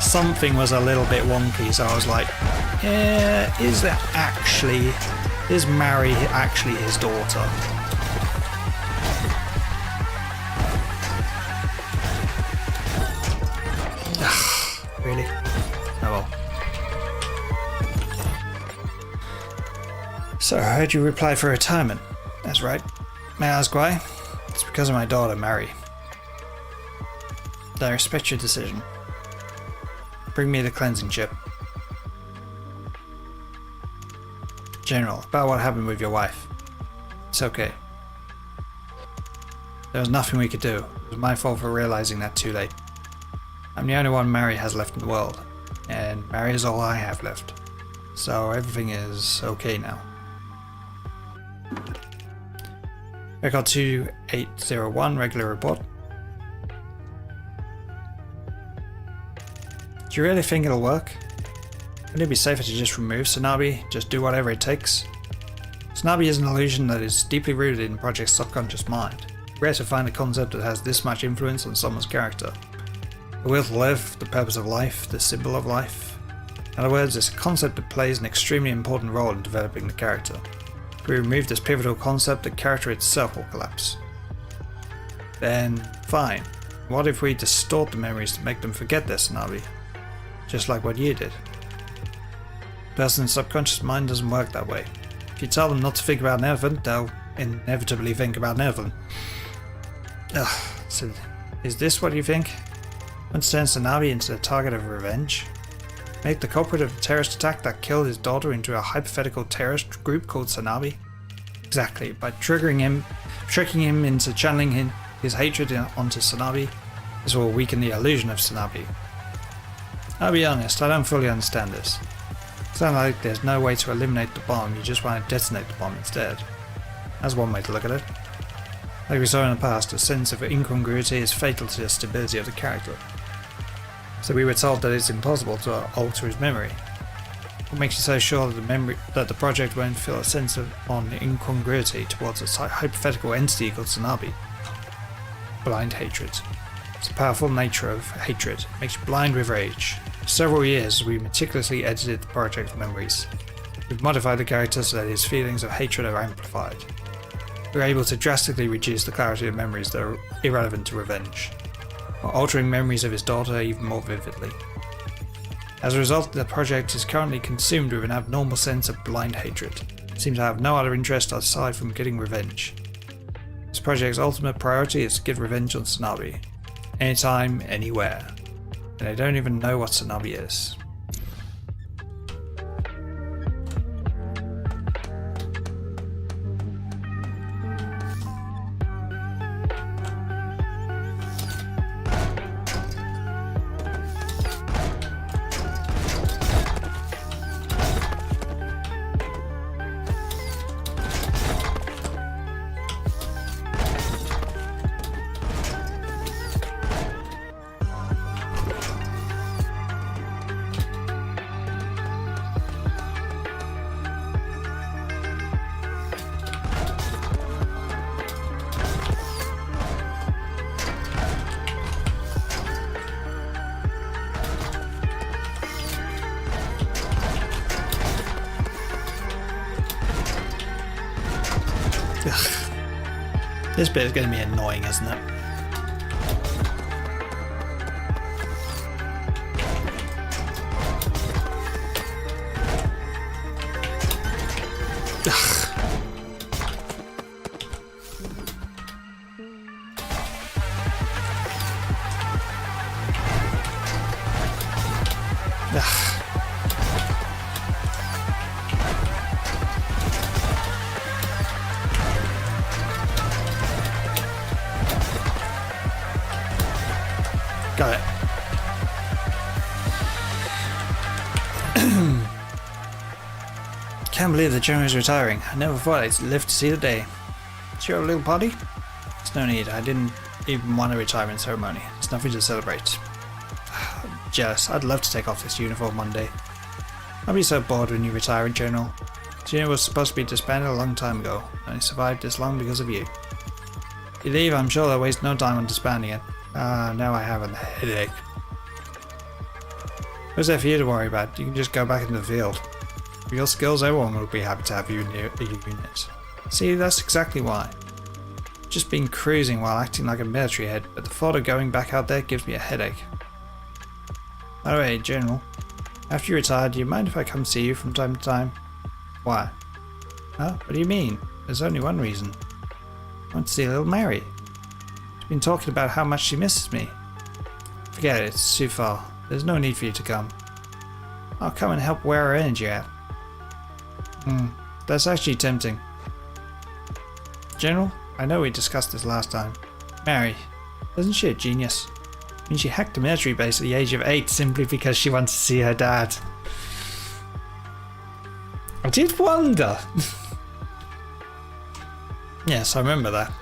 something was a little bit wonky, so I was like, is Mary actually his daughter? Really? Oh well. So I heard you replied for retirement. That's right. May I ask why? It's because of my daughter, Mary. I respect your decision. Bring me the cleansing chip. General, about what happened with your wife. It's okay. There was nothing we could do. It was my fault for realizing that too late. I'm the only one Mary has left in the world, and Mary is all I have left. So everything is okay now. Record 2801, regular report. Do you really think it'll work? Wouldn't it be safer to just remove SANABI, just do whatever it takes? SANABI is an illusion that is deeply rooted in the project's subconscious mind. Rare to find a concept that has this much influence on someone's character. The will to live, the purpose of life, the symbol of life. In other words, it's a concept that plays an extremely important role in developing the character. If we remove this pivotal concept, the character itself will collapse. Then, fine. What if we distort the memories to make them forget their SANABI? Just like what you did. A person's subconscious mind doesn't work that way. If you tell them not to think about an elephant, they'll inevitably think about an elephant. So is this what you think? Want to turn SANABI into the target of revenge? Make the culprit of the terrorist attack that killed his daughter into a hypothetical terrorist group called SANABI? Exactly, by tricking him into channeling his hatred onto SANABI, this will weaken the illusion of SANABI. I'll be honest, I don't fully understand this. It sounds like there's no way to eliminate the bomb, you just want to detonate the bomb instead. That's one way to look at it. Like we saw in the past, a sense of incongruity is fatal to the stability of the character. So we were told that it's impossible to alter his memory. What makes you so sure that the project won't feel a sense of incongruity towards a hypothetical entity called SANABI? Blind hatred. It's the powerful nature of hatred. It makes you blind with rage. For several years we meticulously edited the project's memories. We've modified the character so that his feelings of hatred are amplified. We're able to drastically reduce the clarity of memories that are irrelevant to revenge, while altering memories of his daughter even more vividly. As a result, the project is currently consumed with an abnormal sense of blind hatred. It seems to have no other interest aside from getting revenge. This project's ultimate priority is to get revenge on SANABI. Anytime, anywhere. And they don't even know what SANABI is. This bit is going to be annoying, isn't it? Got it. Can't believe the general is retiring. I never thought I'd live to see the day. Is your little party? There's no need. I didn't even want a retirement ceremony. There's nothing to celebrate. I'm jealous. I'd love to take off this uniform one day. I'll be so bored when you retire, General. This unit was supposed to be disbanded a long time ago, and it survived this long because of you. If you leave, I'm sure they'll waste no time on disbanding it. Now I have a headache. What's there for you to worry about? You can just go back into the field. With your skills, everyone will be happy to have you in your unit. See, that's exactly why. Just been cruising while acting like a military head, but the thought of going back out there gives me a headache. By the way, General, after you retire, do you mind if I come see you from time to time? Why? Huh? What do you mean? There's only one reason. I want to see little Mary. She's been talking about how much she misses me. Forget it, it's too far. There's no need for you to come. I'll come and help wear her energy out. That's actually tempting. General, I know we discussed this last time. Mary, isn't she a genius? I mean, she hacked a military base at the age of 8 simply because she wanted to see her dad. I did wonder. Yes, I remember that.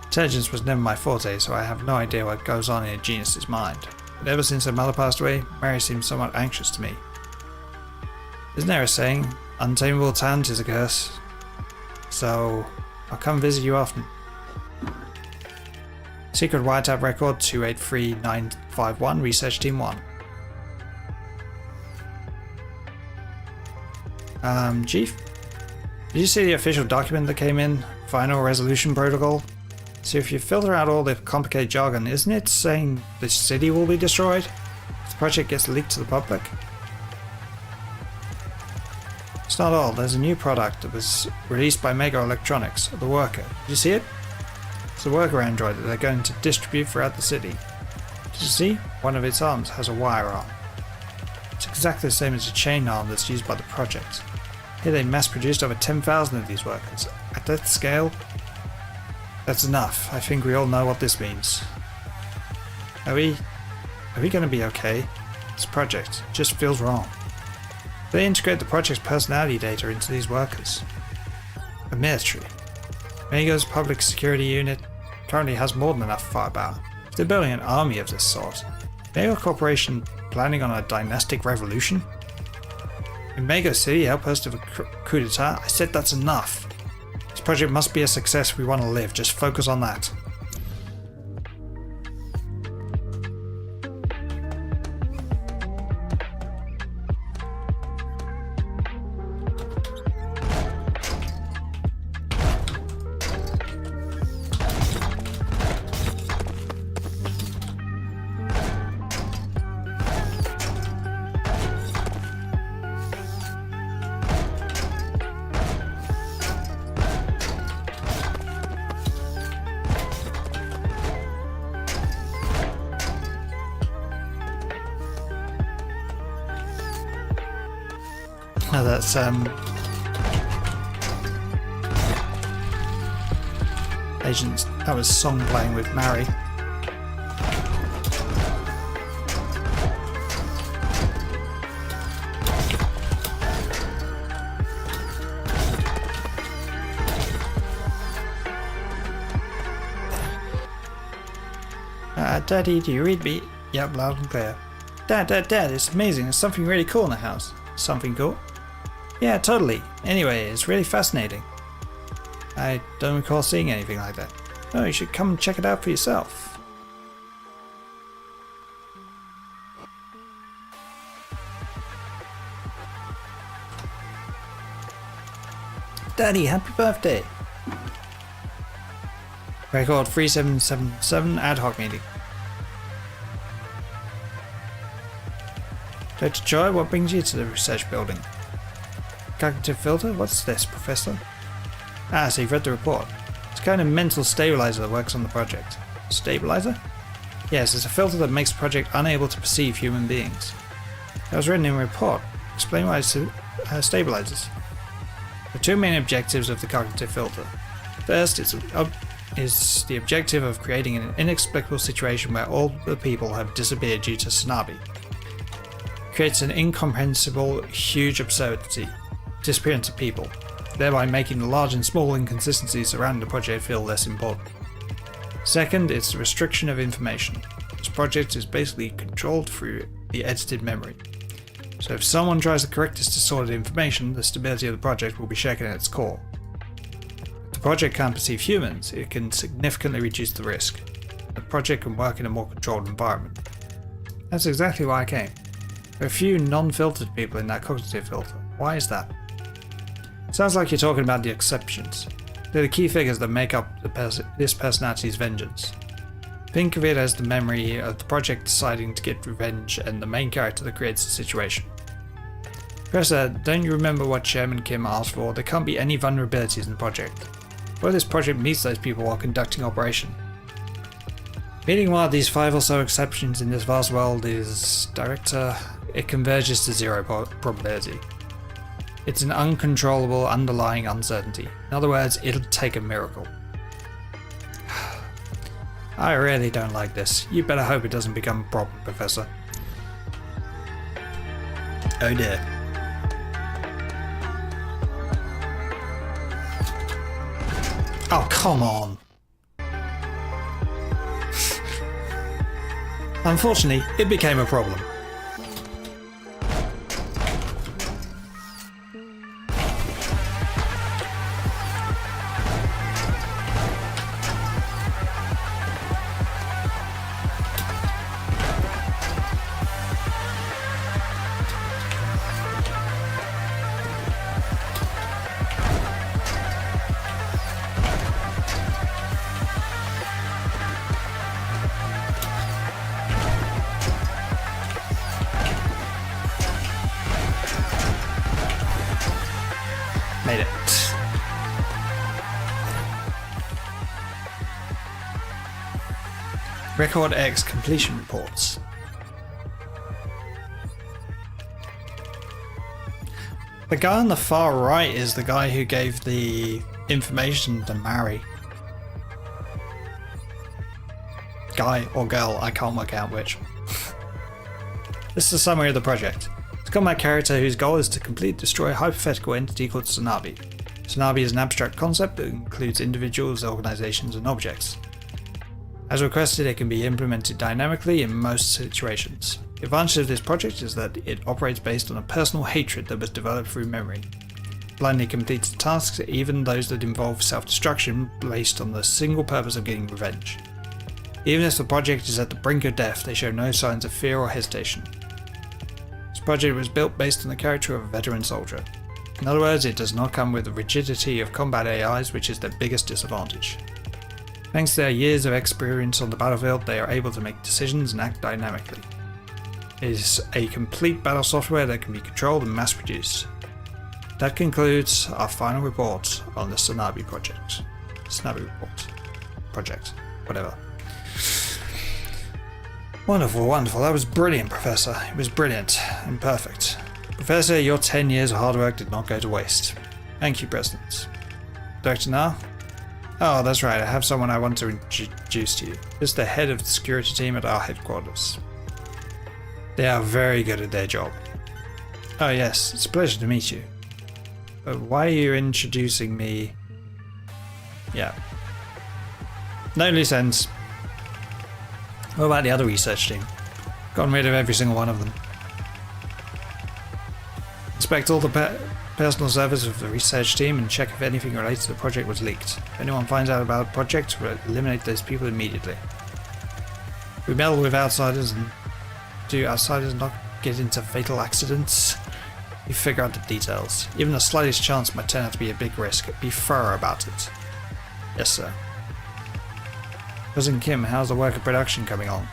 Intelligence was never my forte, so I have no idea what goes on in a genius's mind. But ever since her mother passed away, Mary seems somewhat anxious to me. Isn't there a saying, untamable talent is a curse? So, I'll come visit you often. Secret wiretap record 283951, Research Team 1. Chief? Did you see the official document that came in? Final Resolution Protocol? So if you filter out all the complicated jargon, isn't it saying the city will be destroyed if the project gets leaked to the public? It's not all. There's a new product that was released by Mega Electronics, the Worker. Did you see it? It's a worker android that they're going to distribute throughout the city. Did you see? One of its arms has a wire arm. It's exactly the same as a chain arm that's used by the project. Here they mass-produced over 10,000 of these workers. At that scale, that's enough. I think we all know what this means. Are we going to be okay? This project just feels wrong. They integrate the project's personality data into these workers. The military. Mega's public security unit currently has more than enough firepower. If they're building an army of this sort, Mega Corporation planning on a dynastic revolution? In Mega City, outpost of a coup d'etat, I said that's enough. This project must be a success if we want to live. Just focus on that. Now that's Agents, that was song playing with Mary. Daddy, do you read me? Yep, loud and clear. Dad, it's amazing. There's something really cool in the house. Something cool? Yeah, totally. Anyway, it's really fascinating. I don't recall seeing anything like that. Oh, you should come and check it out for yourself. Daddy, happy birthday! Record 3777 ad hoc meeting. Dr. Joy, what brings you to the research building? Cognitive filter? What's this, Professor? Ah, so you've read the report. It's a kind of mental stabilizer that works on the project. Stabilizer? Yes, it's a filter that makes the project unable to perceive human beings. That was written in a report. Explain why it stabilizes. The two main objectives of the cognitive filter. First, is the objective of creating an inexplicable situation where all the people have disappeared due to SANABI. Creates an incomprehensible, huge absurdity, disappearance of people, thereby making the large and small inconsistencies surrounding the project feel less important. Second, it's the restriction of information. This project is basically controlled through the edited memory. So if someone tries to correct this distorted information, the stability of the project will be shaken at its core. If the project can't perceive humans, it can significantly reduce the risk. The project can work in a more controlled environment. That's exactly why I came. There are a few non-filtered people in that cognitive filter. Why is that? Sounds like you're talking about the exceptions. They're the key figures that make up this personality's vengeance. Think of it as the memory of the project deciding to get revenge and the main character that creates the situation. Professor, don't you remember what Chairman Kim asked for? There can't be any vulnerabilities in the project. What if this project meets those people while conducting operation? Meeting one of these 5 or so exceptions in this vast world is, Director, it converges to 0 probability. It's an uncontrollable underlying uncertainty. In other words, it'll take a miracle. I really don't like this. You better hope it doesn't become a problem, Professor. Oh dear. Oh, come on. Unfortunately, it became a problem. Made it. Record X completion reports. The guy on the far right is the guy who gave the information to Mary. Guy or girl, I can't work out which. This is a summary of the project. It's got my character whose goal is to completely destroy a hypothetical entity called SANABI. SANABI is an abstract concept that includes individuals, organizations, and objects. As requested, it can be implemented dynamically in most situations. The advantage of this project is that it operates based on a personal hatred that was developed through memory. Blindly completes tasks, even those that involve self-destruction, based on the single purpose of getting revenge. Even if the project is at the brink of death, they show no signs of fear or hesitation. This project was built based on the character of a veteran soldier. In other words, it does not come with the rigidity of combat AIs, which is their biggest disadvantage. Thanks to their years of experience on the battlefield, they are able to make decisions and act dynamically. It is a complete battle software that can be controlled and mass-produced. That concludes our final report on the SANABI project. SANABI report. Project. Whatever. Wonderful, wonderful. That was brilliant, Professor. It was brilliant and perfect. Professor, your 10 years of hard work did not go to waste. Thank you, President. Director Na? Oh, that's right. I have someone I want to introduce to you. This is the head of the security team at our headquarters. They are very good at their job. Oh yes, it's a pleasure to meet you. But why are you introducing me? Yeah. No loose ends. What about the other research team? Gotten rid of every single one of them. Inspect all the personal servers of the research team and check if anything related to the project was leaked. If anyone finds out about the project, we'll eliminate those people immediately. We meddle with outsiders, and do outsiders not get into fatal accidents? You figure out the details. Even the slightest chance might turn out to be a big risk. Be thorough about it. Yes, sir. Cousin Kim, how's the work of production coming on?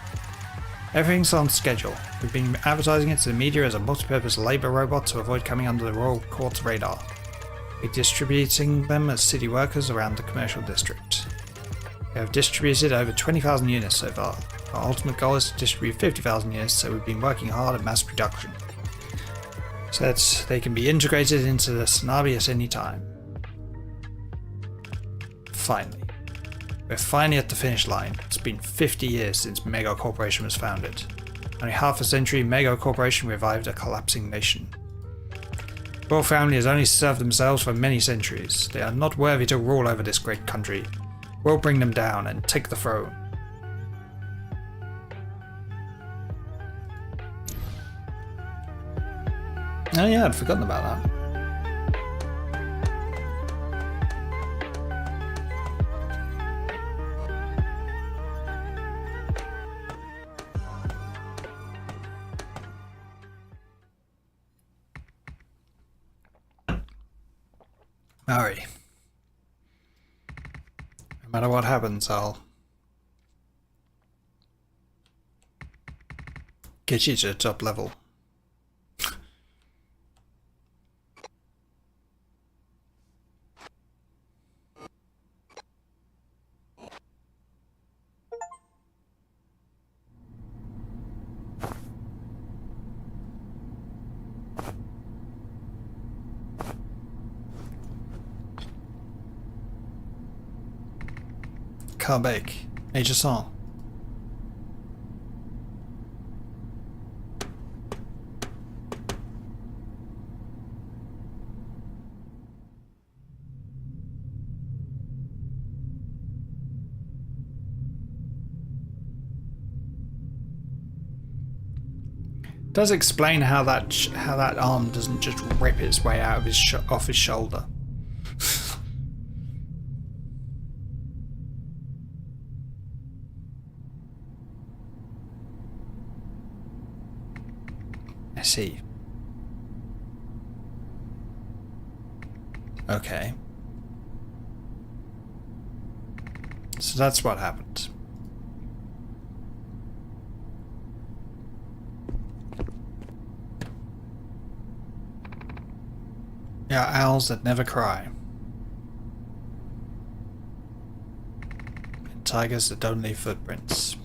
Everything's on schedule. We've been advertising it to the media as a multi-purpose labour robot to avoid coming under the Royal Court's radar. We're distributing them as city workers around the commercial district. We have distributed over 20,000 units so far. Our ultimate goal is to distribute 50,000 units, so we've been working hard at mass production, so that they can be integrated into the SANABI at any time. Finally. We're finally at the finish line. It's been 50 years since Mega Corporation was founded. Only half a century, Mega Corporation revived a collapsing nation. The royal family has only served themselves for many centuries. They are not worthy to rule over this great country. We'll bring them down and take the throne. Oh yeah, I'd forgotten about that. Mary. No matter what happens, I'll get you to the top level. Can't bake. Major song. Does explain how that arm doesn't just rip its way out of his off his shoulder. I see. Okay. So that's what happened. Yeah, owls that never cry. And tigers that don't leave footprints.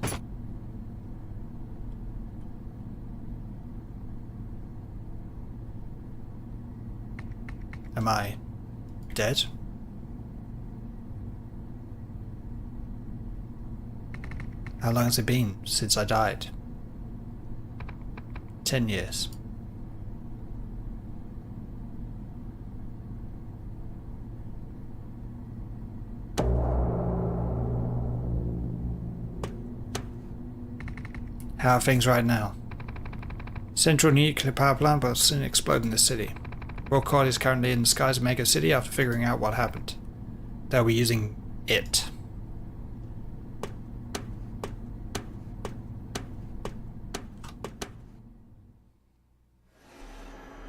Am I dead? How long has it been since I died? 10 years. How are things right now? Central nuclear power plant will soon explode in the city. Royal Court is currently in the skies of Mega City after figuring out what happened. They'll be using it.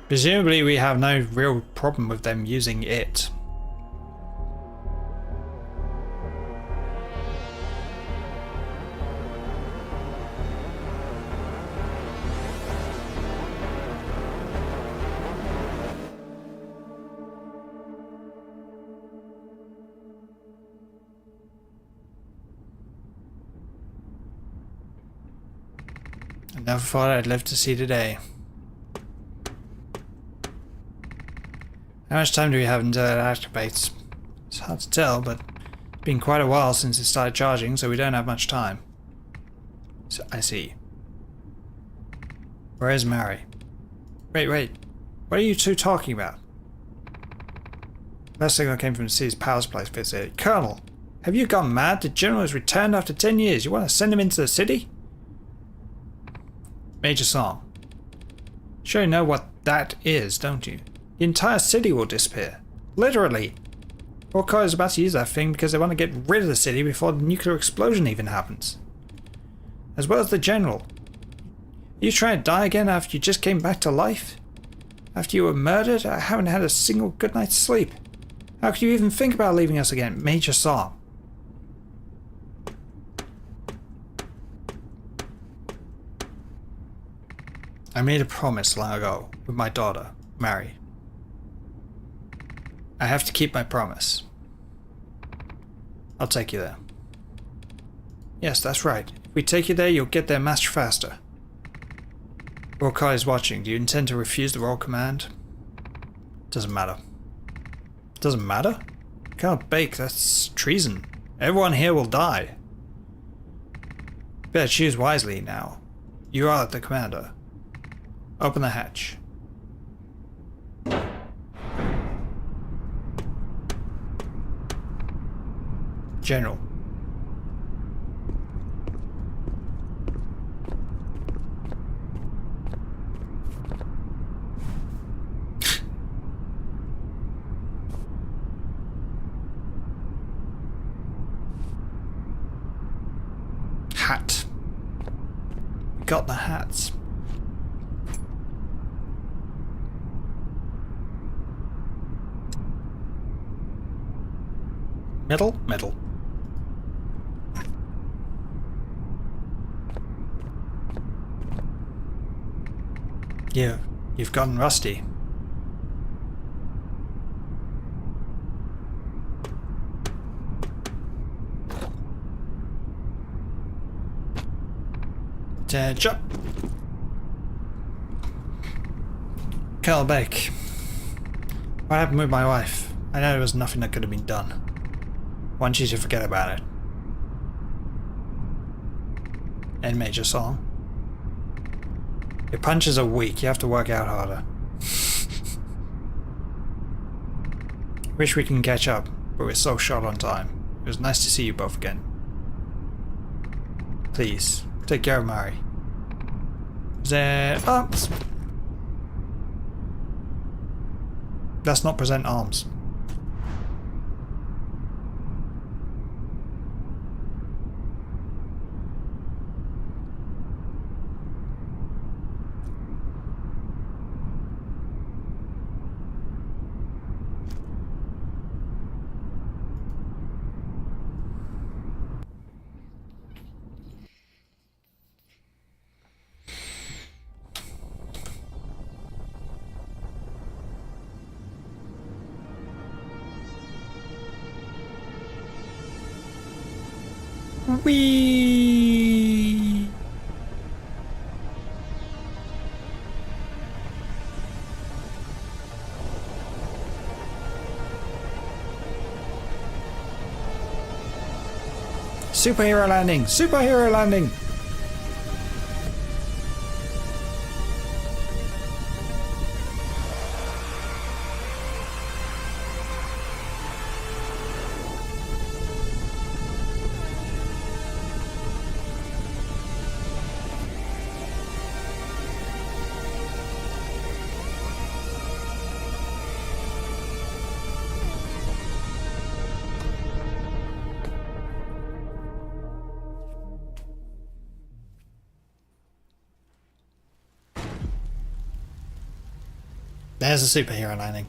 Presumably we have no real problem with them using it. I never thought I'd live to see today. How much time do we have until it activates? It's hard to tell, but it's been quite a while since it started charging, so we don't have much time. So, I see. Where is Mary? Wait. What are you two talking about? Last signal came from the city's power supply facility. Colonel, have you gone mad? The general has returned after 10 years. You want to send him into the city? Major Song. Sure you know what that is, don't you? The entire city will disappear. Literally. Orko is about to use that thing because they want to get rid of the city before the nuclear explosion even happens. As well as the general. Are you trying to die again after you just came back to life? After you were murdered? I haven't had a single good night's sleep. How could you even think about leaving us again? Major Song. I made a promise long ago with my daughter, Mary. I have to keep my promise. I'll take you there. Yes, that's right. If we take you there, you'll get there much faster. Royal Kai is watching. Do you intend to refuse the royal command? Doesn't matter. Doesn't matter? Can't bake, that's treason. Everyone here will die. Better choose wisely now. You are the commander. Open the hatch. General. Hat. We got the hats. Middle? Middle. You've gotten rusty. Jump. Colonel Beck. What happened with my wife? I know there was nothing that could have been done. I want you to forget about it. End major song. Your punches are weak, you have to work out harder. Wish we can catch up, but we're so short on time. It was nice to see you both again. Please, take care of Mari. Arms. Let's not present arms. Whee! Superhero landing! Superhero landing! There's a superhero landing.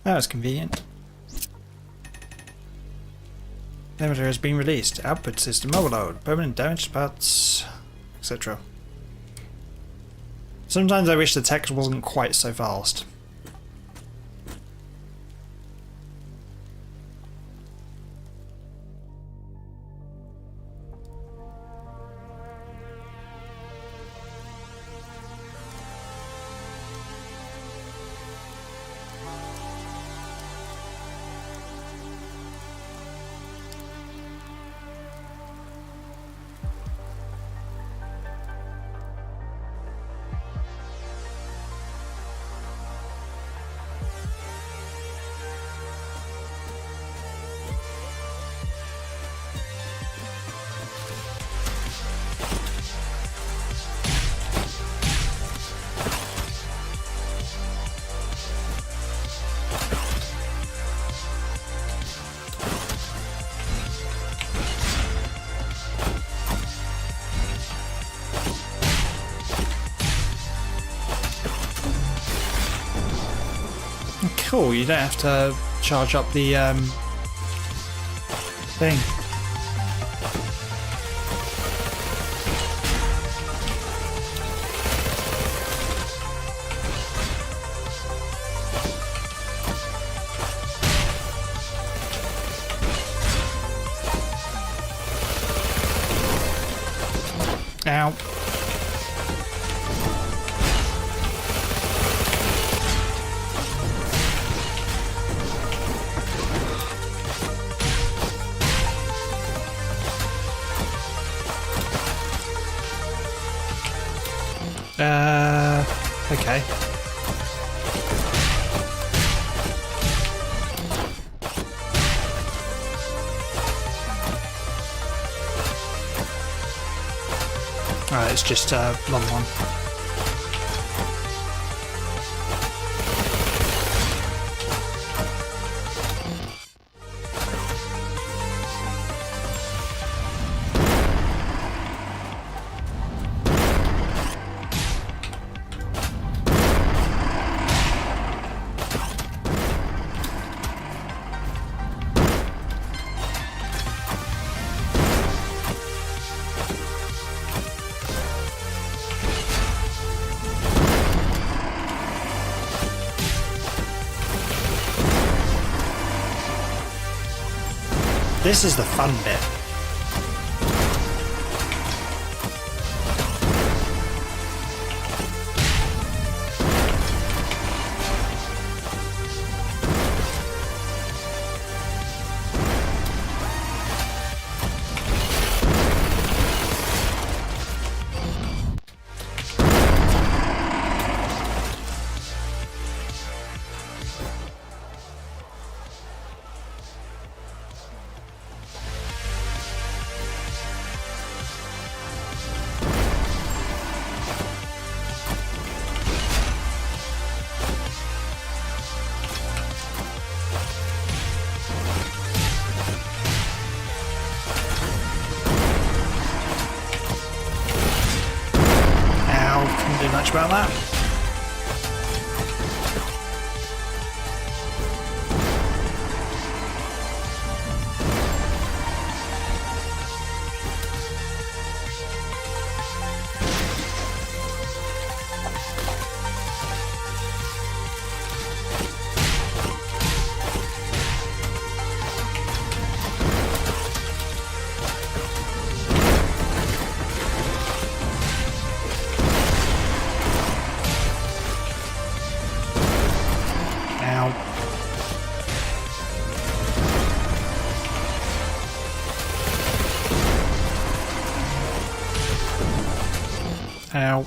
That was convenient. Limiter has been released. Output system overload. Permanent damage parts, etc. Sometimes I wish the text wasn't quite so fast. Cool, you don't have to charge up the thing. Ow. Okay. Alright, it's just a long one. This is the fun bit. Much about that. Ow.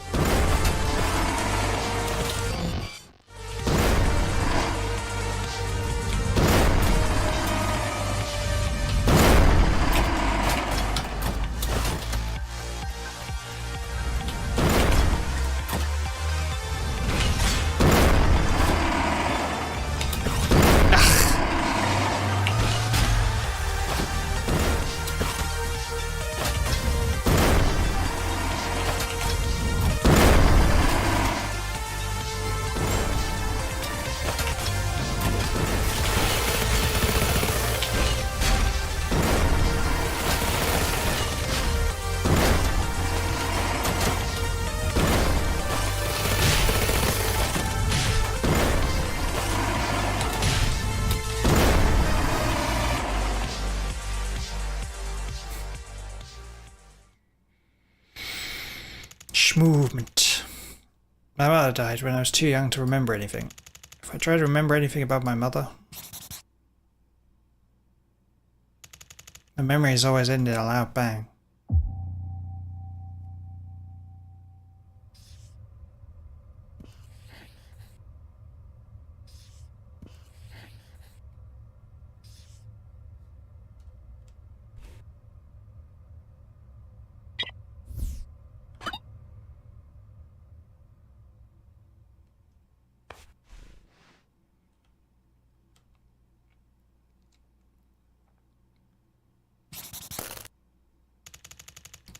Movement. My mother died when I was too young to remember anything. If I try to remember anything about my mother, the memory has always ended in a loud bang.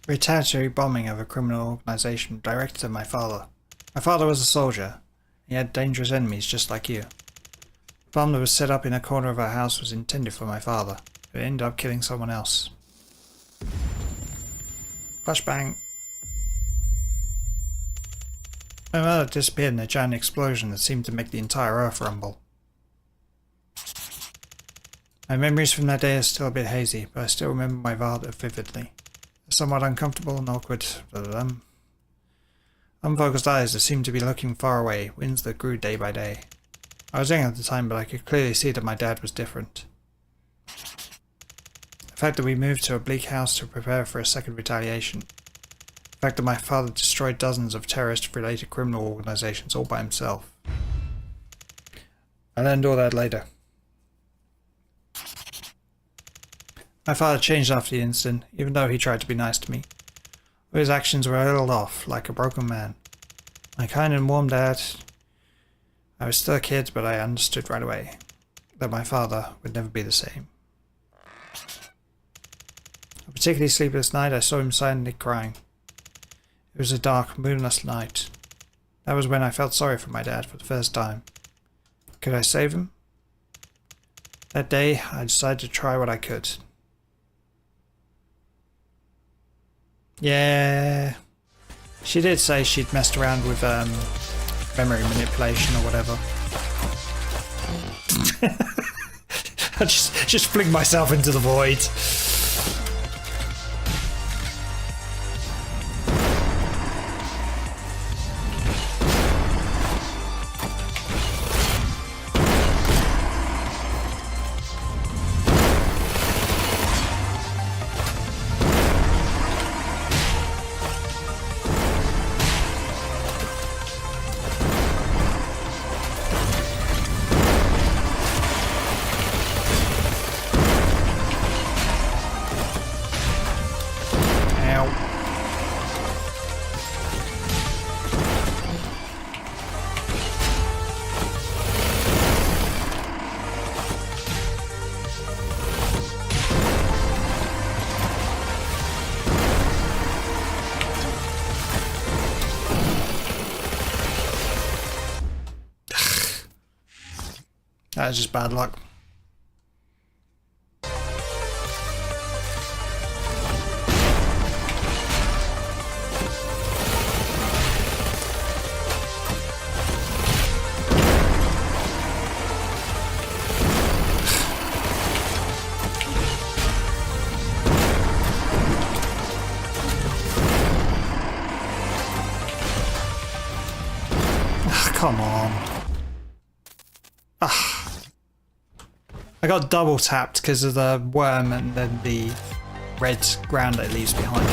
Retaliatory bombing of a criminal organization directed at my father. My father was a soldier. He had dangerous enemies just like you. The bomb that was set up in a corner of our house was intended for my father, but it ended up killing someone else. Flashbang. My mother disappeared in a giant explosion that seemed to make the entire earth rumble. My memories from that day are still a bit hazy, but I still remember my father vividly. Somewhat uncomfortable and awkward, unfocused eyes that seemed to be looking far away, winds that grew day by day. I was young at the time, but I could clearly see that my dad was different. The fact that we moved to a bleak house to prepare for a second retaliation. The fact that my father destroyed dozens of terrorist-related criminal organizations all by himself. I learned all that later. My father changed after the incident, even though he tried to be nice to me. But his actions were a little off, like a broken man. My kind and warm dad. I was still a kid, but I understood right away that my father would never be the same. A particularly sleepless night, I saw him silently crying. It was a dark, moonless night. That was when I felt sorry for my dad for the first time. Could I save him? That day, I decided to try what I could. Yeah, she did say she'd messed around with memory manipulation or whatever. I just fling myself into the void. That was just bad luck. Come on. I got double tapped because of the worm and then the red ground that it leaves behind.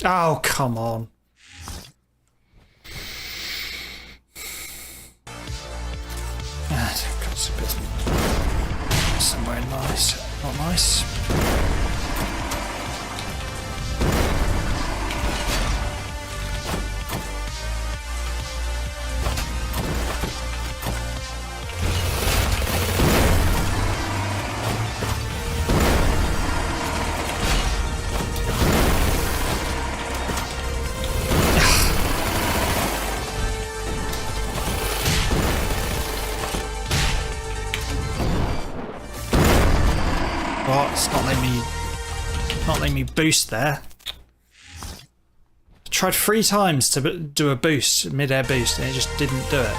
Oh, come on. It's a bit somewhere nice. Not nice. What? It's not letting me boost there. I tried 3 times to do a boost, mid-air boost, and it just didn't do it.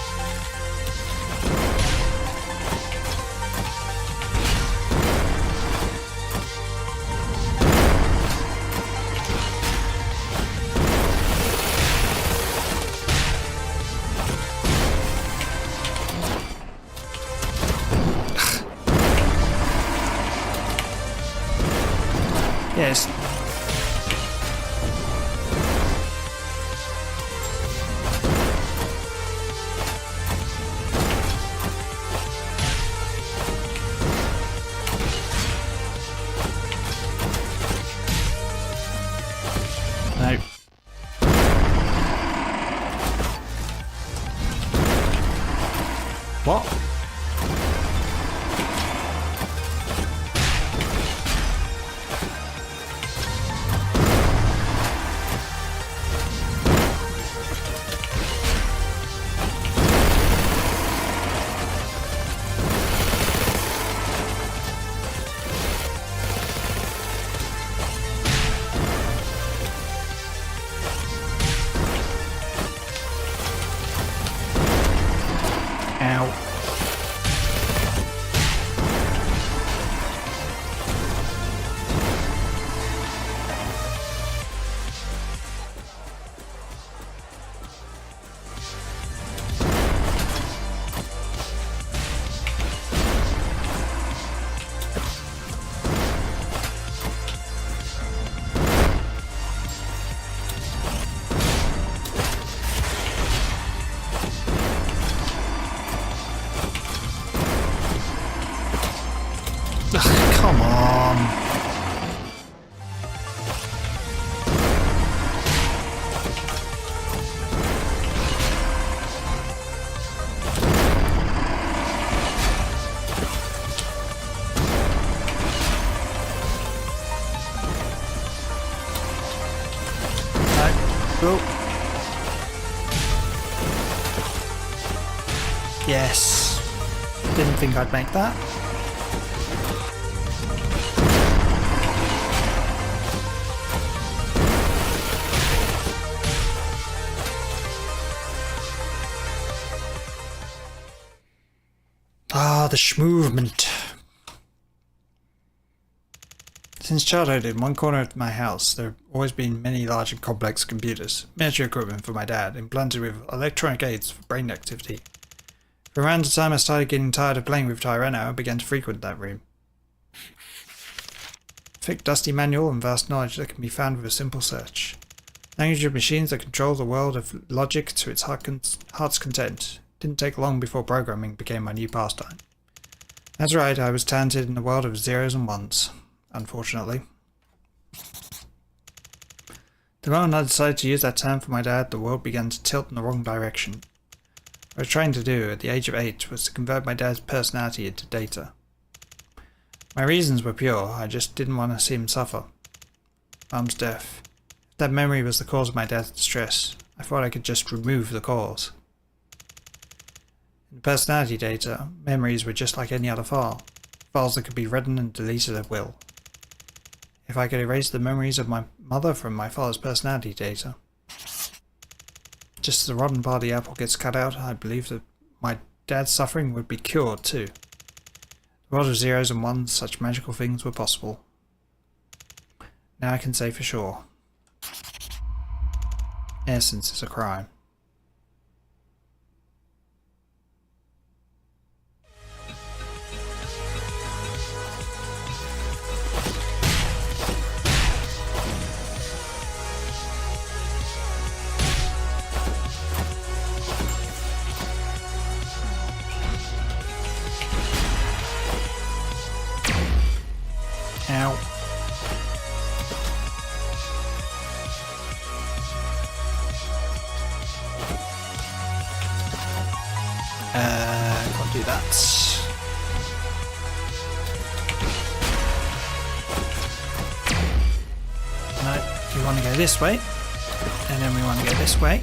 Yes. No. What? Ow. go. Yes. Didn't think I'd make that. Ah, the schmovement. Since childhood, in one corner of my house, there have always been many large and complex computers, miniature equipment for my dad, implanted with electronic aids for brain activity. From around the time I started getting tired of playing with Tyreno, I began to frequent that room. Thick, dusty manual and vast knowledge that can be found with a simple search. Language of machines that control the world of logic to its heart's content. Didn't take long before programming became my new pastime. That's right, I was talented in the world of zeros and ones. Unfortunately. The moment I decided to use that term for my dad, the world began to tilt in the wrong direction. What I was trying to do at the age of 8 was to convert my dad's personality into data. My reasons were pure, I just didn't want to see him suffer. Mum's death. If that memory was the cause of my dad's distress, I thought I could just remove the cause. In personality data, memories were just like any other file. Files that could be written and deleted at will. If I could erase the memories of my mother from my father's personality data, just as the rotten part of the apple gets cut out, I believe that my dad's suffering would be cured too. The world of zeros and ones, such magical things were possible. Now I can say for sure. Innocence is a crime. Ow. Can't do that. No, we want to go this way, and then we want to go this way,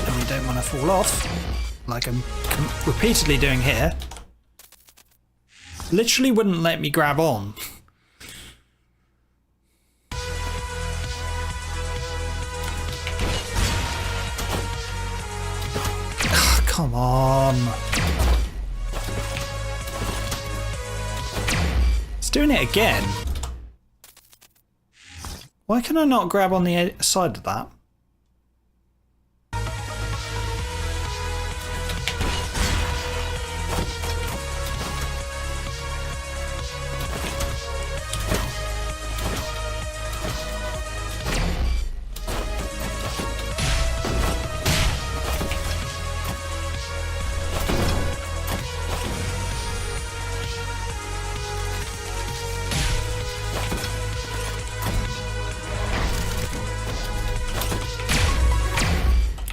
and we don't want to fall off, like I'm repeatedly doing here. Literally wouldn't let me grab on. Come on. It's doing it again. Why can I not grab on the side of that?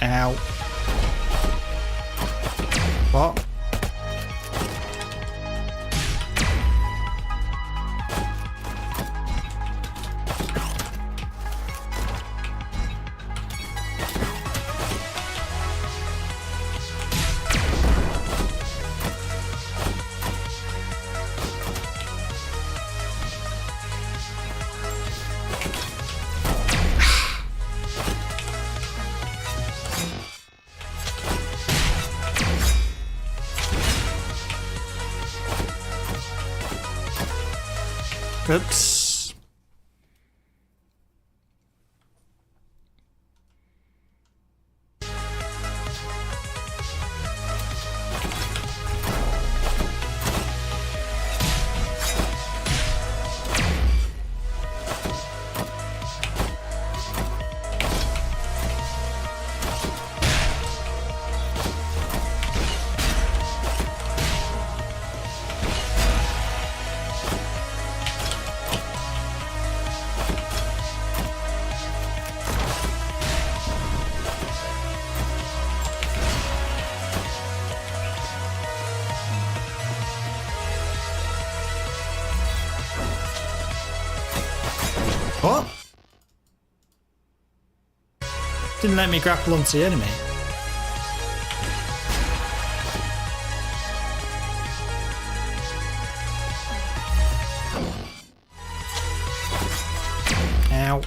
Ow. What? Oops. What? Didn't let me grapple onto the enemy. Ow.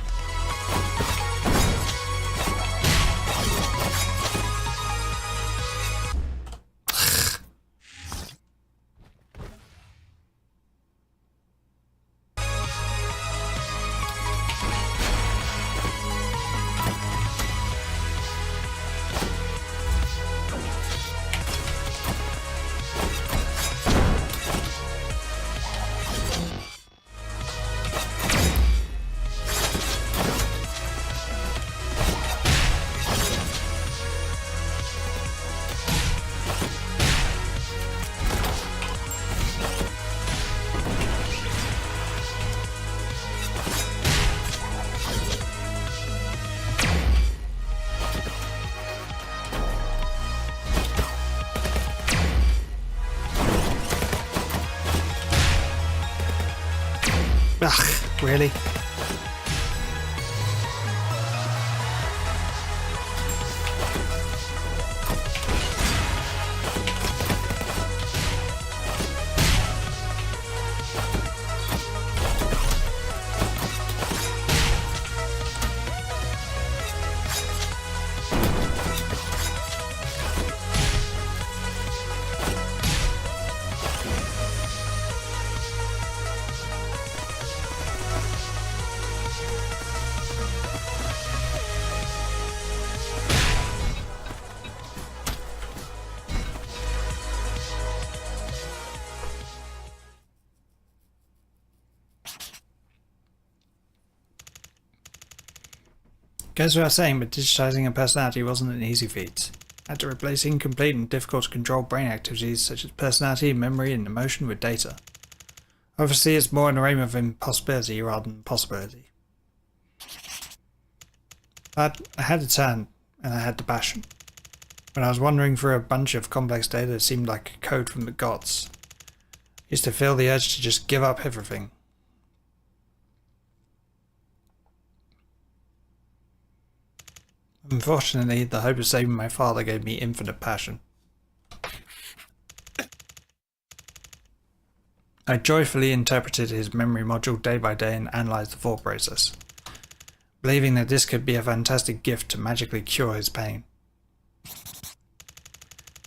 Ugh, really? Goes without saying, but digitizing a personality wasn't an easy feat. I had to replace incomplete and difficult to control brain activities such as personality, memory, and emotion with data. Obviously, it's more in the realm of impossibility rather than possibility. But I had the talent, and I had the passion. When I was wandering through a bunch of complex data that seemed like a code from the gods, I used to feel the urge to just give up everything. Unfortunately, the hope of saving my father gave me infinite passion. I joyfully interpreted his memory module day by day and analysed the thought process, believing that this could be a fantastic gift to magically cure his pain.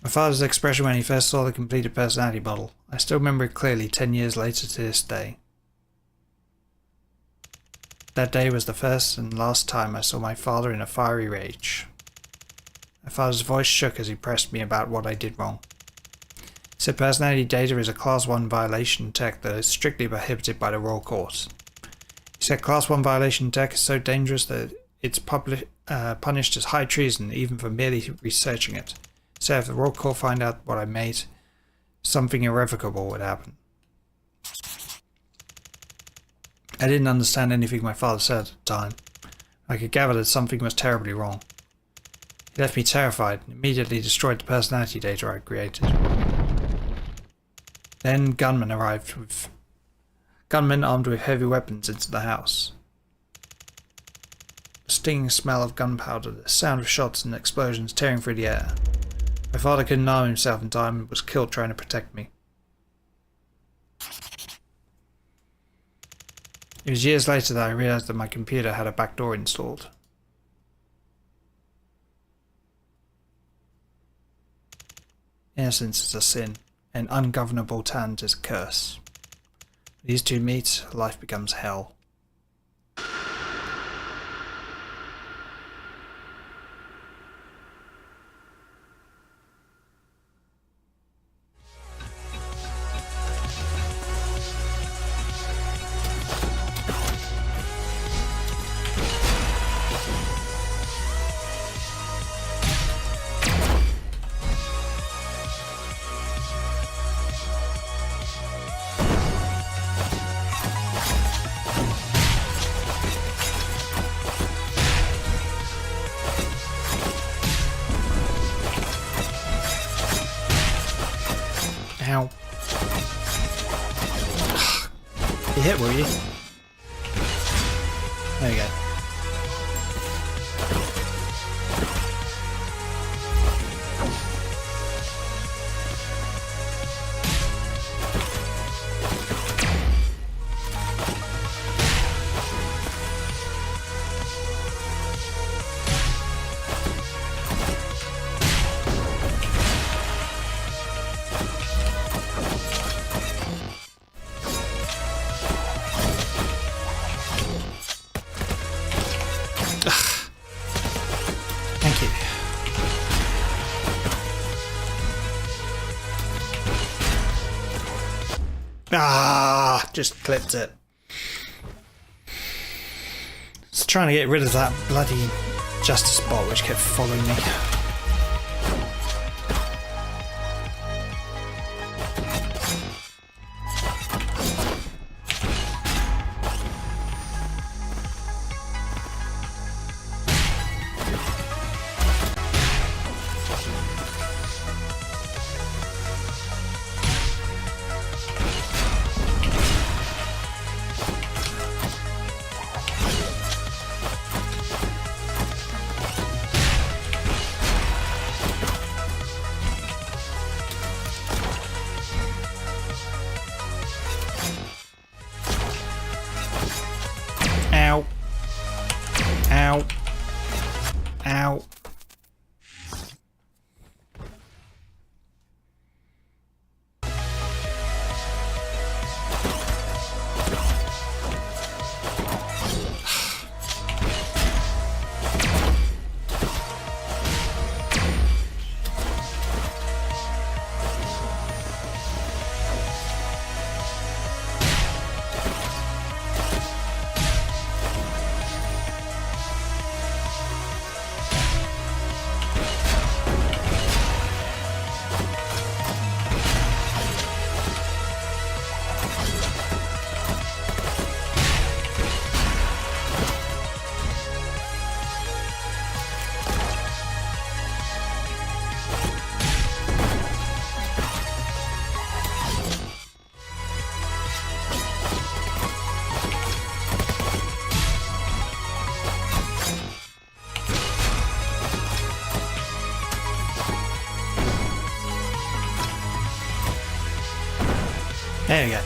My father's expression when he first saw the completed personality model, I still remember it clearly 10 years later to this day. That day was the first and last time I saw my father in a fiery rage. My father's voice shook as he pressed me about what I did wrong. He said personality data is a Class 1 violation tech that is strictly prohibited by the Royal Court. He said Class 1 violation tech is so dangerous that it's punished as high treason even for merely researching it. He said if the Royal Court find out what I made, something irrevocable would happen. I didn't understand anything my father said at the time. I could gather that something was terribly wrong. He left me terrified and immediately destroyed the personality data I created. Then gunmen arrived with gunmen armed with heavy weapons into the house. The stinging smell of gunpowder, the sound of shots and explosions tearing through the air. My father couldn't arm himself in time and was killed trying to protect me. It was years later that I realised that my computer had a backdoor installed. Innocence is a sin, and ungovernable talent is a curse. These two meet, life becomes hell. Ow. You hit, will you? There you go. Ah, just clipped it. Just trying to get rid of that bloody justice bot which kept following me. Ow. Ow. Ow. There we go.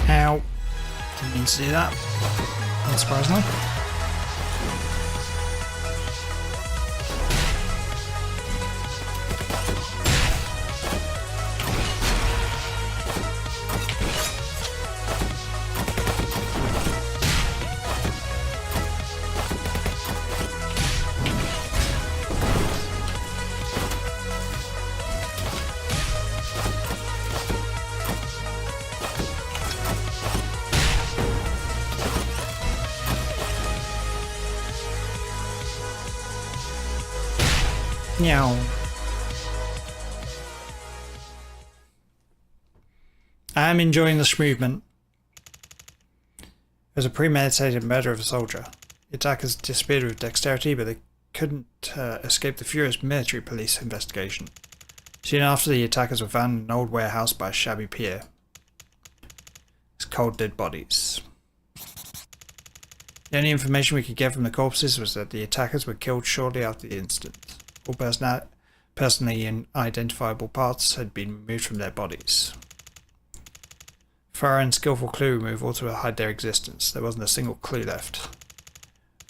Ow. Didn't mean to do that. Unsurprisingly. Meow. I am enjoying this movement. It was a premeditated murder of a soldier. The attackers disappeared with dexterity, but they couldn't escape the furious military police investigation. Soon after, the attackers were found in an old warehouse by a shabby pier. It's cold dead bodies. The only information we could get from the corpses was that the attackers were killed shortly after the incident. All personally identifiable parts had been removed from their bodies. Thorough and skillful clue removal to hide their existence. There wasn't a single clue left.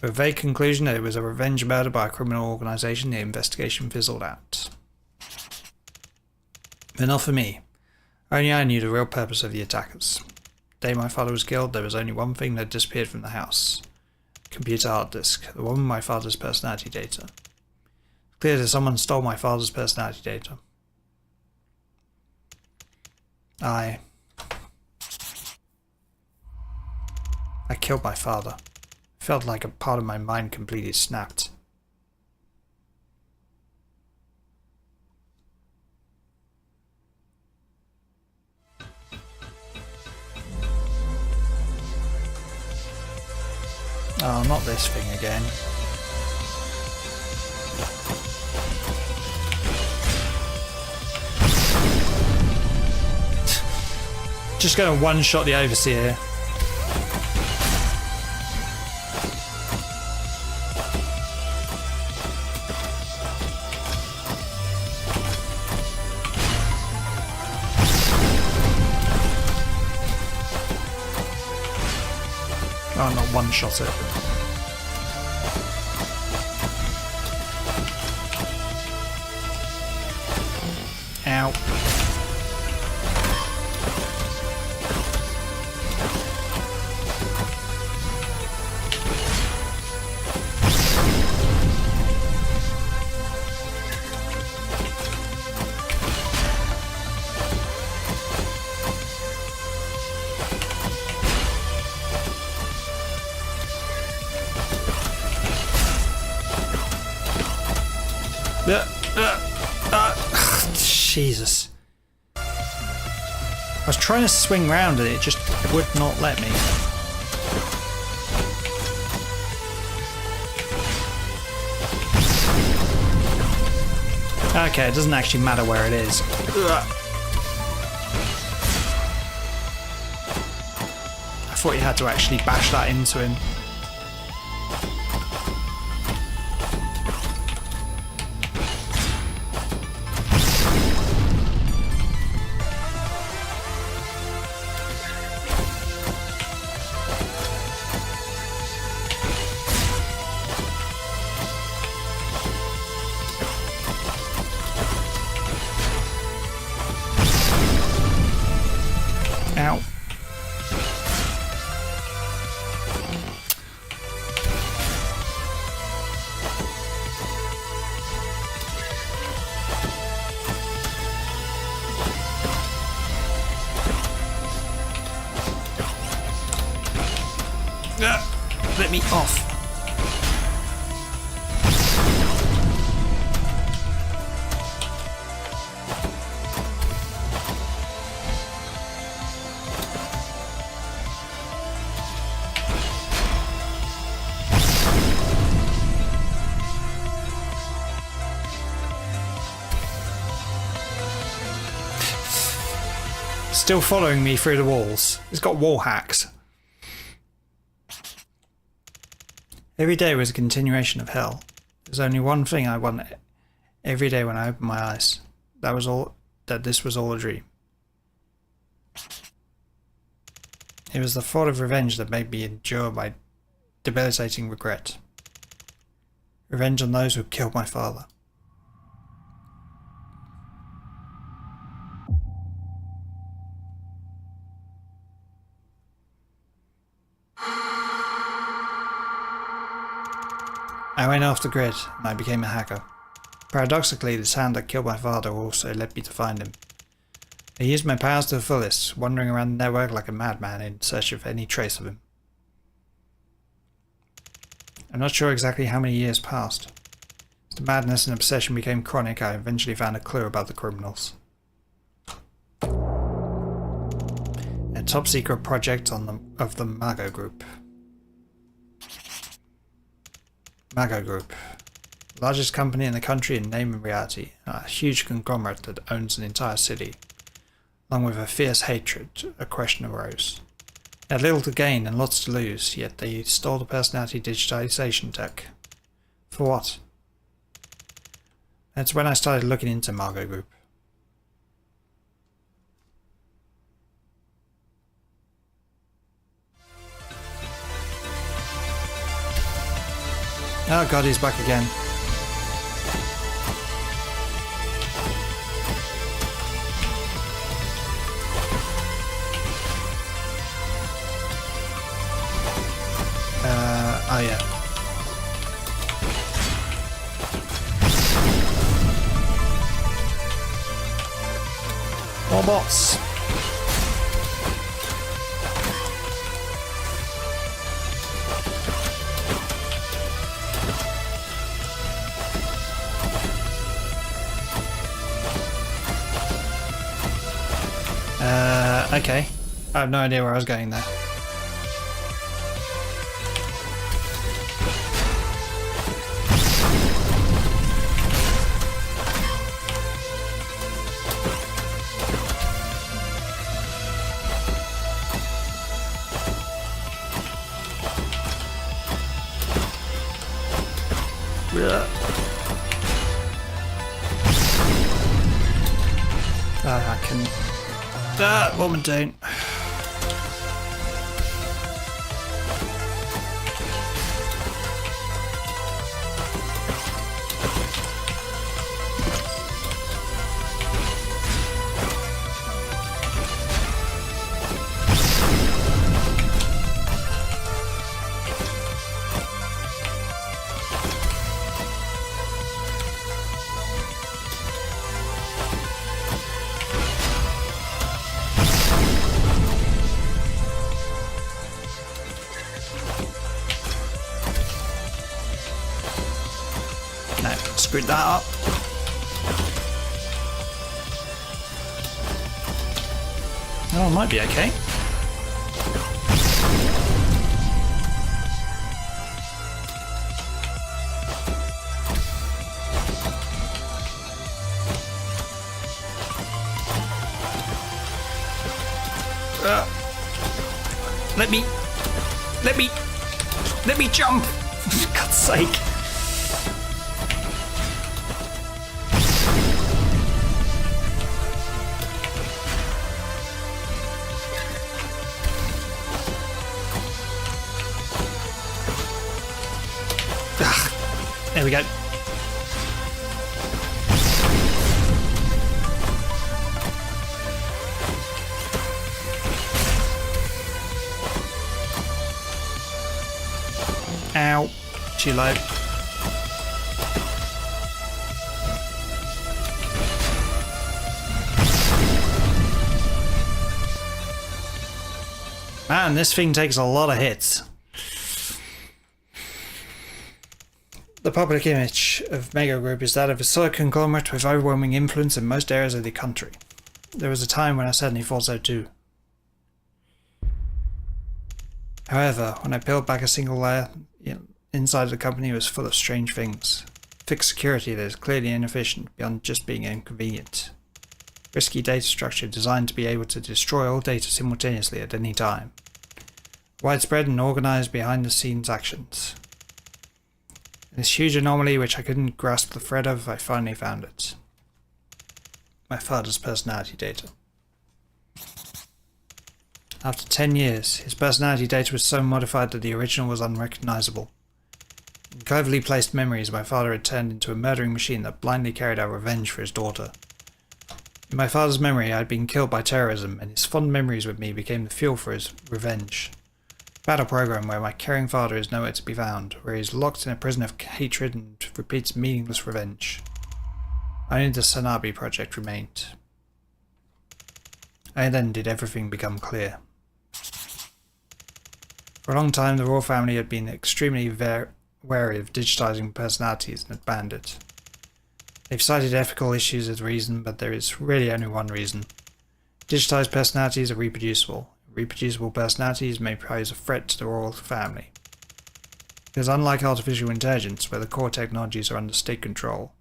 With a vague conclusion that it was a revenge murder by a criminal organisation, the investigation fizzled out. But not for me. Only I knew the real purpose of the attackers. The day my father was killed, there was only one thing that disappeared from the house. Computer hard disk, the one with my father's personality data. Clear that someone stole my father's personality data. I killed my father. It felt like a part of my mind completely snapped. Oh, not this thing again. Just gonna one-shot the overseer. Oh, not one-shot it. Ow. Jesus. I was trying to swing round and it just would not let me. Okay, it doesn't actually matter where it is. I thought you had to actually bash that into him. Ow. Let me off. Still following me through the walls. It's got wall hacks. Every day was a continuation of hell. There's only one thing I want every day when I open my eyes. That this was all a dream. It was the thought of revenge that made me endure my debilitating regret. Revenge on those who killed my father. I went off the grid and I became a hacker. Paradoxically, the hand that killed my father also led me to find him. I used my powers to the fullest, wandering around the network like a madman in search of any trace of him. I'm not sure exactly how many years passed. As the madness and obsession became chronic, I eventually found a clue about the criminals. A top-secret project of the Mago Group. Mago Group. Largest company in the country in name and reality. A huge conglomerate that owns an entire city. Along with a fierce hatred, a question arose. They had little to gain and lots to lose, yet they stole the personality digitization tech. For what? That's when I started looking into Mago Group. Oh god, he's back again. Oh yeah. More bots. Okay. I have no idea where I was going there. I can... woman don't. screwed that up. Oh, it might be okay. Let me jump! For God's sake. There we go. Ow. Too low. Man, this thing takes a lot of hits. The public image of Mega Group is that of a solid conglomerate with overwhelming influence in most areas of the country. There was a time when I certainly thought so too. However, when I peeled back a single layer, inside the company was full of strange things. Fixed security that is clearly inefficient beyond just being inconvenient. Risky data structure designed to be able to destroy all data simultaneously at any time. Widespread and organized behind-the-scenes actions. This huge anomaly which I couldn't grasp the thread of, I finally found it. My father's personality data. After 10 years, his personality data was so modified that the original was unrecognizable. In cleverly placed memories, my father had turned into a murdering machine that blindly carried out revenge for his daughter. In my father's memory, I had been killed by terrorism, and his fond memories with me became the fuel for his revenge. Battle program where my caring father is nowhere to be found, where he is locked in a prison of hatred and repeats meaningless revenge. Only the SANABI project remained. And then did everything become clear. For a long time the royal family had been extremely wary of digitizing personalities and had banned it. They've cited ethical issues as reason, but there is really only one reason. Digitized personalities are reproducible. Reproducible personalities may pose a threat to the royal family. Because unlike artificial intelligence, where the core technologies are under state control,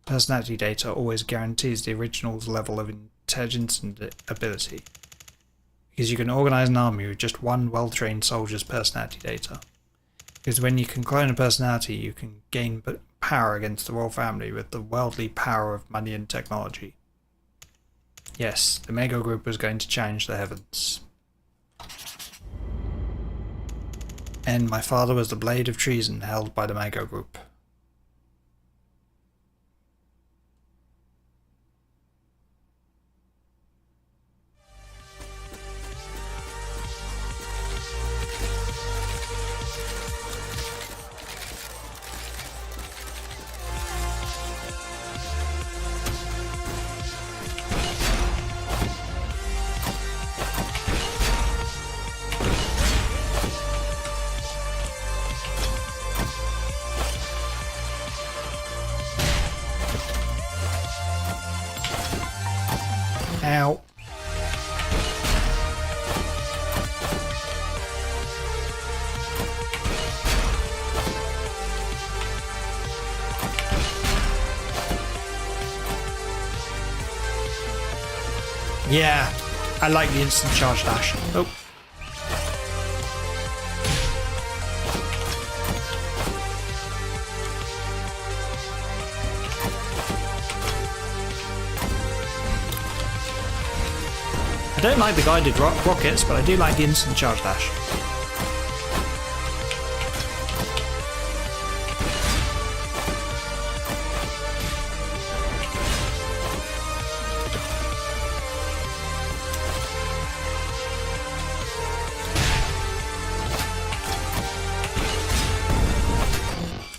personality data always guarantees the original's level of intelligence and ability. Because you can organize an army with just one well-trained soldier's personality data. Because when you can clone a personality, you can gain power against the royal family with the worldly power of money and technology. Yes, the Mega Group was going to change the heavens. And my father was the blade of treason held by the Mega Group. Ow. Yeah, I like the instant charge dash. Oh. I don't like the guided rockets, but I do like the instant charge dash.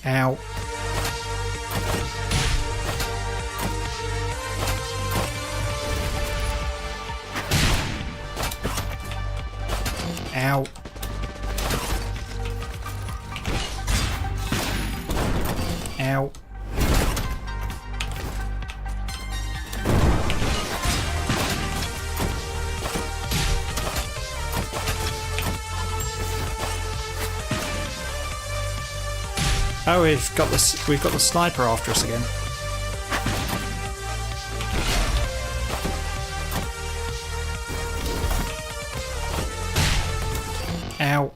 Ow. Ow. Ow. Oh, we've got the sniper after us again. Ow.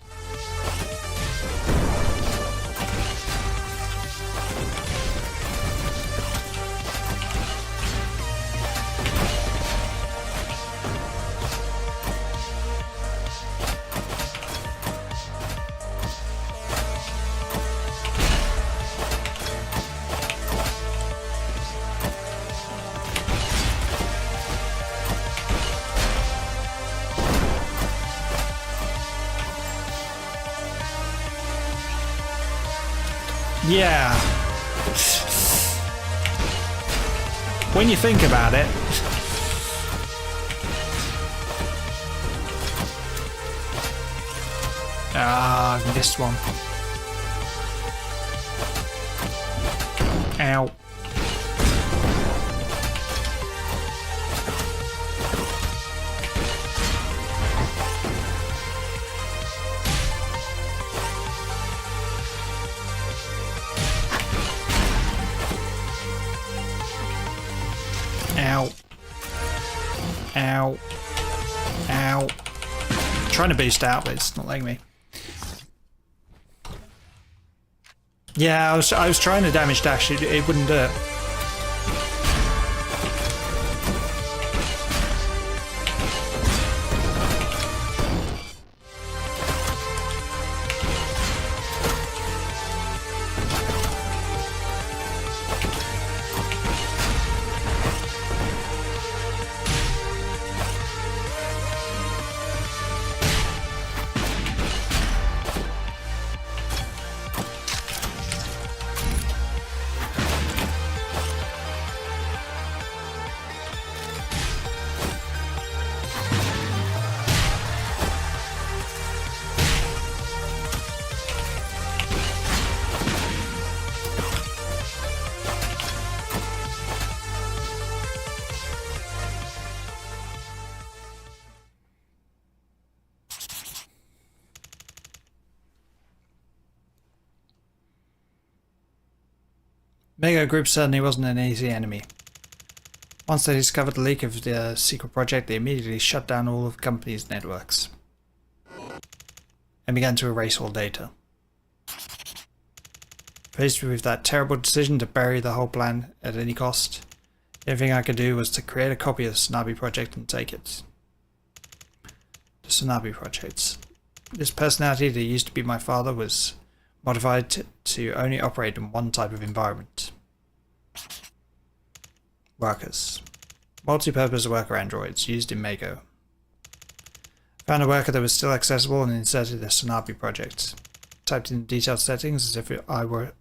Yeah. When you think about it. Ah, I missed one. Ow. Ow. Ow. Ow. I'm trying to boost out, but it's not letting me. Yeah, I was trying to damage dash, it wouldn't do it. Mega Group certainly wasn't an easy enemy. Once they discovered the leak of the secret project, they immediately shut down all of the company's networks and began to erase all data. Faced with that terrible decision to bury the whole plan at any cost, everything I could do was to create a copy of the SANABI project and take it. The SANABI project. This personality that used to be my father was modified to only operate in one type of environment. Workers. Multi-purpose worker androids used in Mego. Found a worker that was still accessible and inserted the SANABI project. Typed in detailed settings as if I were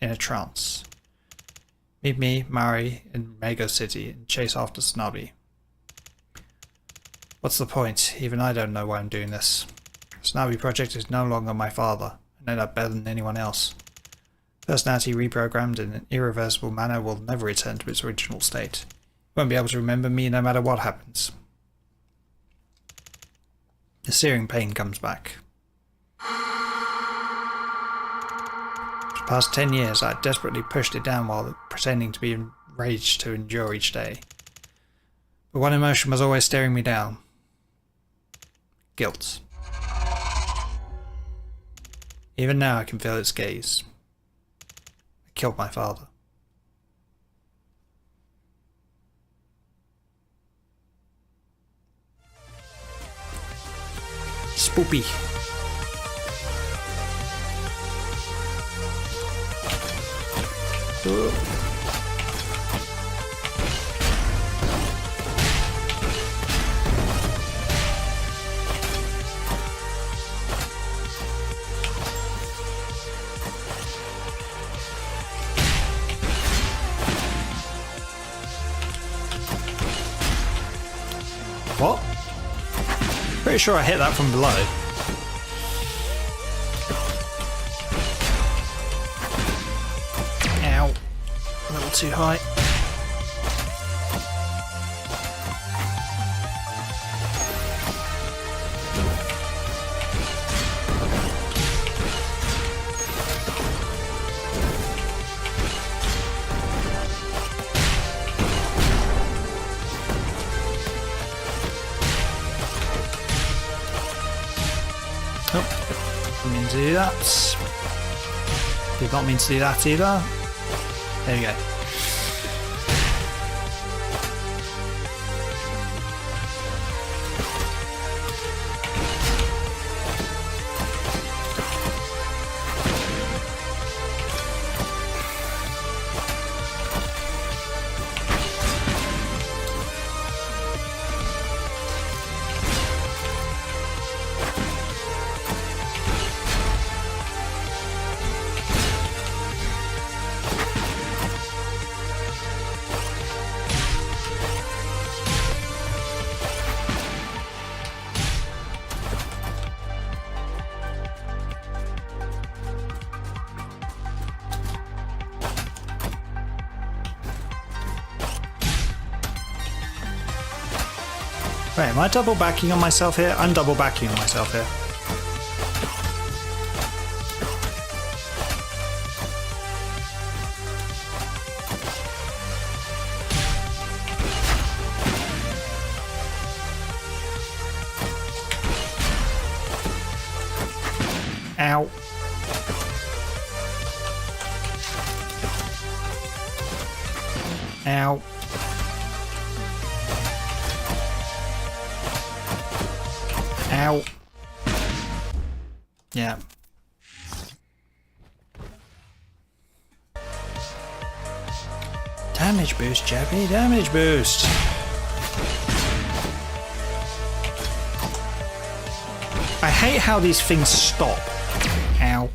in a trance. Meet me, Mari, in Mego City and chase after SANABI. What's the point? Even I don't know why I'm doing this. The SANABI project is no longer my father. I know that better than anyone else. Personality reprogrammed in an irreversible manner will never return to its original state. You won't be able to remember me no matter what happens. The searing pain comes back. For the past 10 years I desperately pushed it down while pretending to be enraged to endure each day. But one emotion was always staring me down. Guilt. Even now I can feel its gaze. I killed my father. Spoopy. What? Pretty sure I hit that from below. Ow. A little too high. Oh, didn't mean to do that. Did not mean to do that either. There we go. Wait, am I double backing on myself here? I'm double backing on myself here. Ow. Ow. Ow. Yeah. Damage boost, Jeppy. Damage boost. I hate how these things stop. Ow.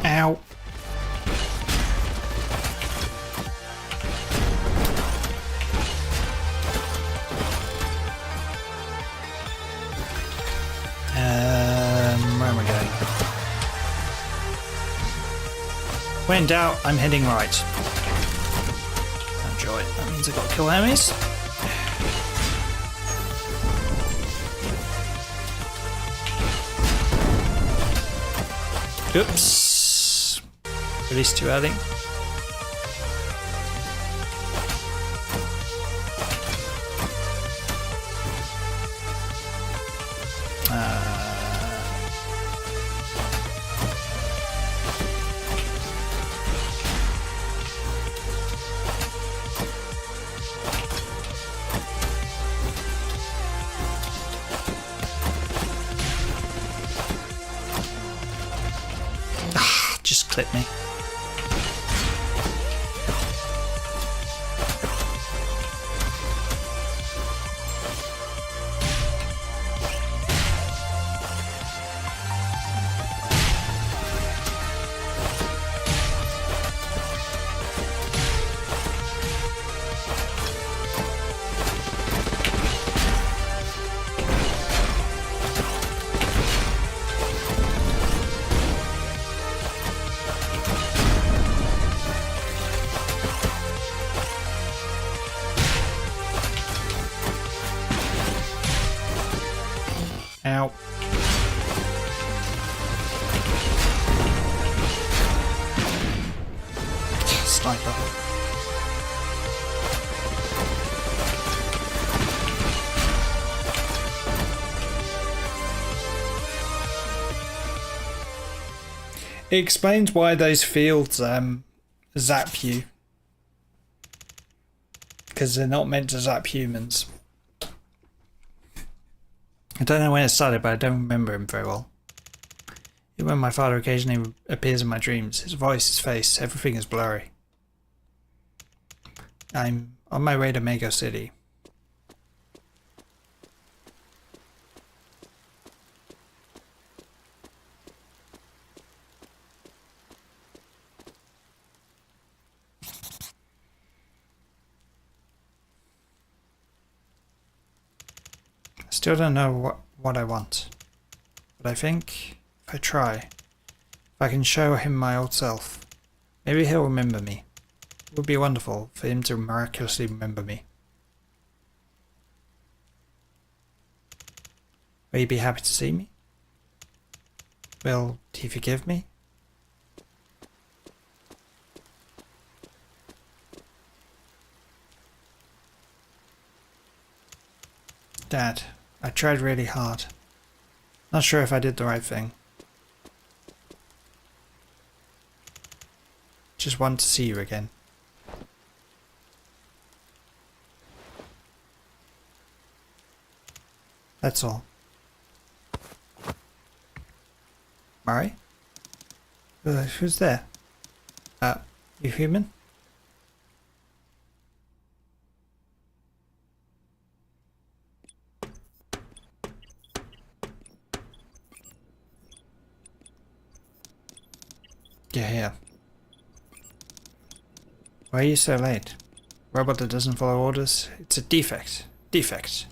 Ow. Where am I going? When in doubt, I'm heading right. Oh joy, that means I've got to kill enemies. Oops. Released too early. Just clip me. Ow. Sniper. It explains why those fields zap you. Because they're not meant to zap humans. I don't know when it started, but I don't remember him very well. Even when my father occasionally appears in my dreams, his voice, his face, everything is blurry. I'm on my way to Mego City. Still don't know what I want, but I think if I try, if I can show him my old self, maybe he'll remember me. It would be wonderful for him to miraculously remember me. Will you be happy to see me? Will he forgive me? Dad, I tried really hard. Not sure if I did the right thing. Just want to see you again. That's all. Mari? Who's there? You human? You're here. Why are you so late? Robot that doesn't follow orders? It's a defect. Defect.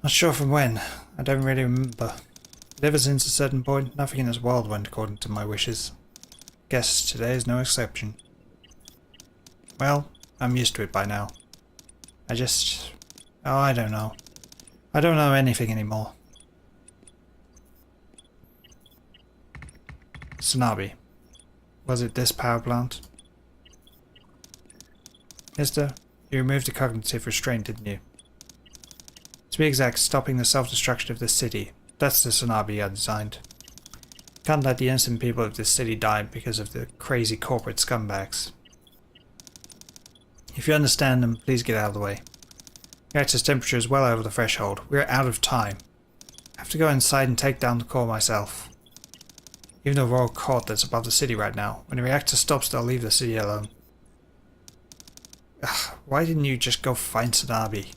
Not sure from when. I don't really remember. But ever since a certain point, nothing in this world went according to my wishes. Guess today is no exception. Well, I'm used to it by now. I don't know. I don't know anything anymore. SANABI. Was it this power plant? Mister, you removed the cognitive restraint, didn't you? To be exact, stopping the self-destruction of this city. That's the SANABI I designed. Can't let the innocent people of this city die because of the crazy corporate scumbags. If you understand them, please get out of the way. The reactor's temperature is well over the threshold. We're out of time. I have to go inside and take down the core myself. Even the royal court that's above the city right now. When the reactor stops, they'll leave the city alone. Ugh, why didn't you just go find SANABI?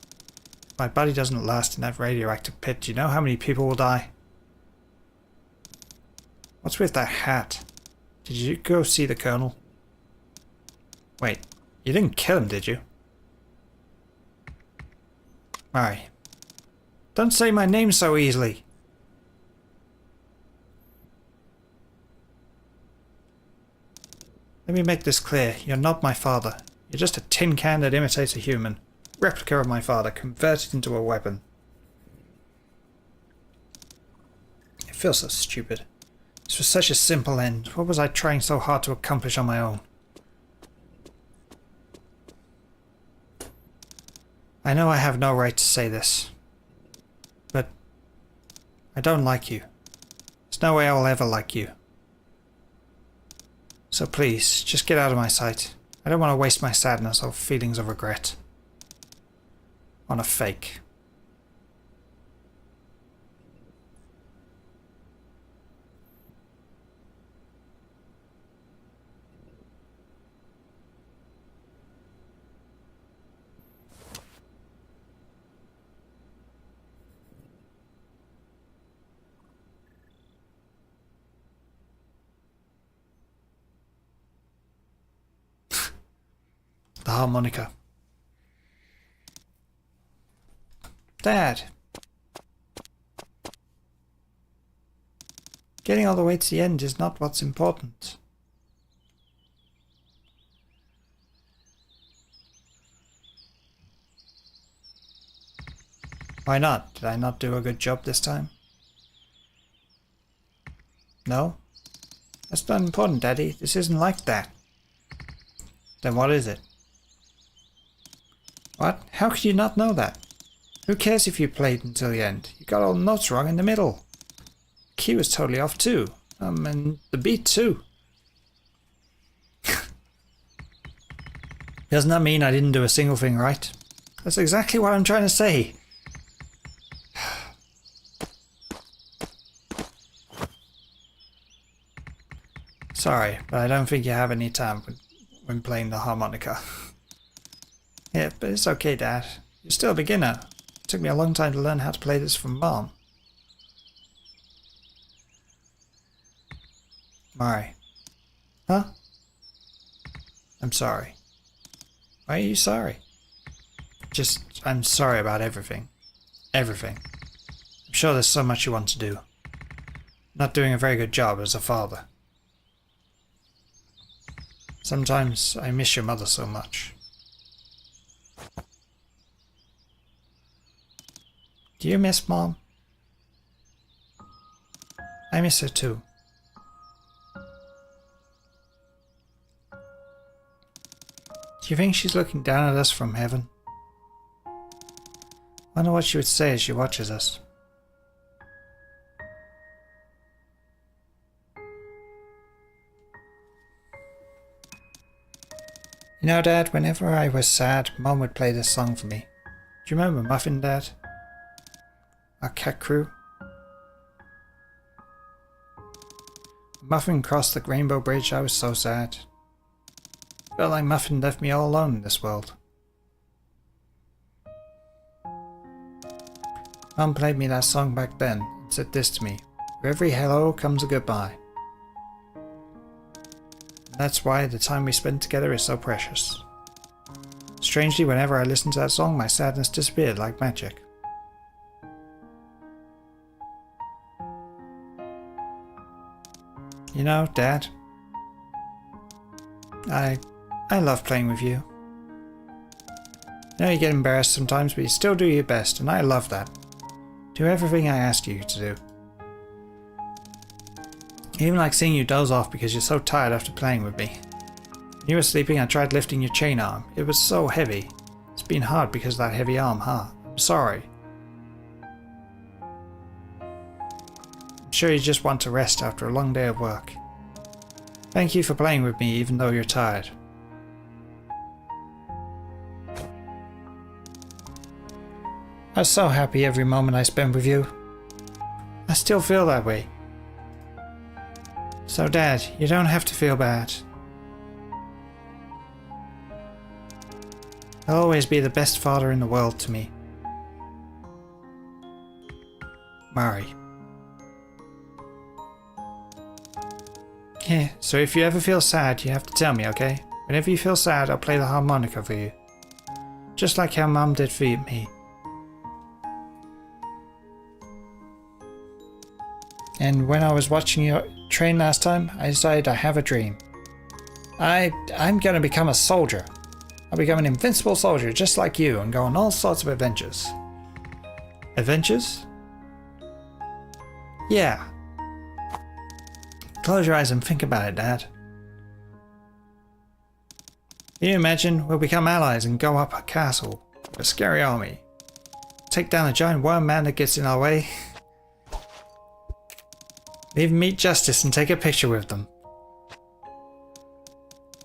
My body doesn't last in that radioactive pit. Do you know how many people will die? What's with that hat? Did you go see the colonel? Wait, you didn't kill him, did you? Mari. Don't say my name so easily. Let me make this clear. You're not my father. You're just a tin can that imitates a human. Replica of my father, converted into a weapon. It feels so stupid. This was such a simple end. What was I trying so hard to accomplish on my own? I know I have no right to say this, but I don't like you. There's no way I will ever like you. So please, just get out of my sight. I don't want to waste my sadness or feelings of regret on a fake. The harmonica. Dad. Getting all the way to the end is not what's important. Why not? Did I not do a good job this time? No? That's not important, Daddy. This isn't like that. Then what is it? What? How could you not know that? Who cares if you played until the end? You got all the notes wrong in the middle. key was totally off too. And the beat too. Doesn't that mean I didn't do a single thing right? That's exactly what I'm trying to say. Sorry, but I don't think you have any time when playing the harmonica. Yeah, but it's okay, Dad. You're still a beginner. It took me a long time to learn how to play this from Mom. Mari. Huh? I'm sorry. Why are you sorry? I'm sorry about everything. Everything. I'm sure there's so much you want to do. Not doing a very good job as a father. Sometimes I miss your mother so much. Do you miss Mom? I miss her too. Do you think she's looking down at us from heaven? Wonder what she would say as she watches us. You know, Dad, whenever I was sad, Mom would play this song for me. Do you remember Muffin, Dad? Our cat crew? Muffin crossed the rainbow bridge, I was so sad. Felt like Muffin left me all alone in this world. Mom played me that song back then and said this to me: "For every hello comes a goodbye." And that's why the time we spent together is so precious. Strangely, whenever I listened to that song, my sadness disappeared like magic. You know, Dad, I love playing with you. I know you get embarrassed sometimes, but you still do your best, and I love that. Do everything I asked you to do. I even like seeing you doze off because you're so tired after playing with me. When you were sleeping, I tried lifting your chain arm. It was so heavy. It's been hard because of that heavy arm, huh? I'm sorry. I'm sure you just want to rest after a long day of work. Thank you for playing with me even though you're tired. I was so happy every moment I spent with you. I still feel that way. So Dad, you don't have to feel bad. You'll always be the best father in the world to me. Mari. Yeah, so if you ever feel sad, you have to tell me, okay? Whenever you feel sad, I'll play the harmonica for you. Just like how Mum did for me. And when I was watching your train last time, I decided I have a dream. I'm gonna become a soldier. I'll become an invincible soldier just like you and go on all sorts of adventures. Adventures? Yeah. Close your eyes and think about it, Dad. Can you imagine we'll become allies and go up a castle with a scary army? Take down a giant worm man that gets in our way. Even meet Justice and take a picture with them.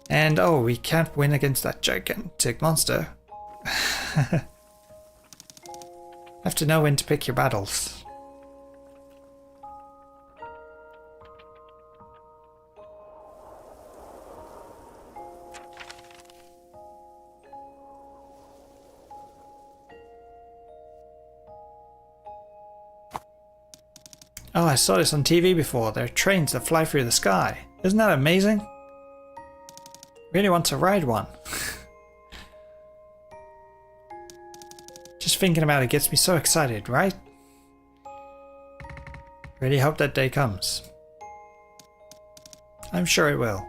And oh, we can't win against that gigantic monster. Have to know when to pick your battles. Oh, I saw this on TV before. There are trains that fly through the sky. Isn't that amazing? Really want to ride one. Just thinking about it gets me so excited, right? Really hope that day comes. I'm sure it will.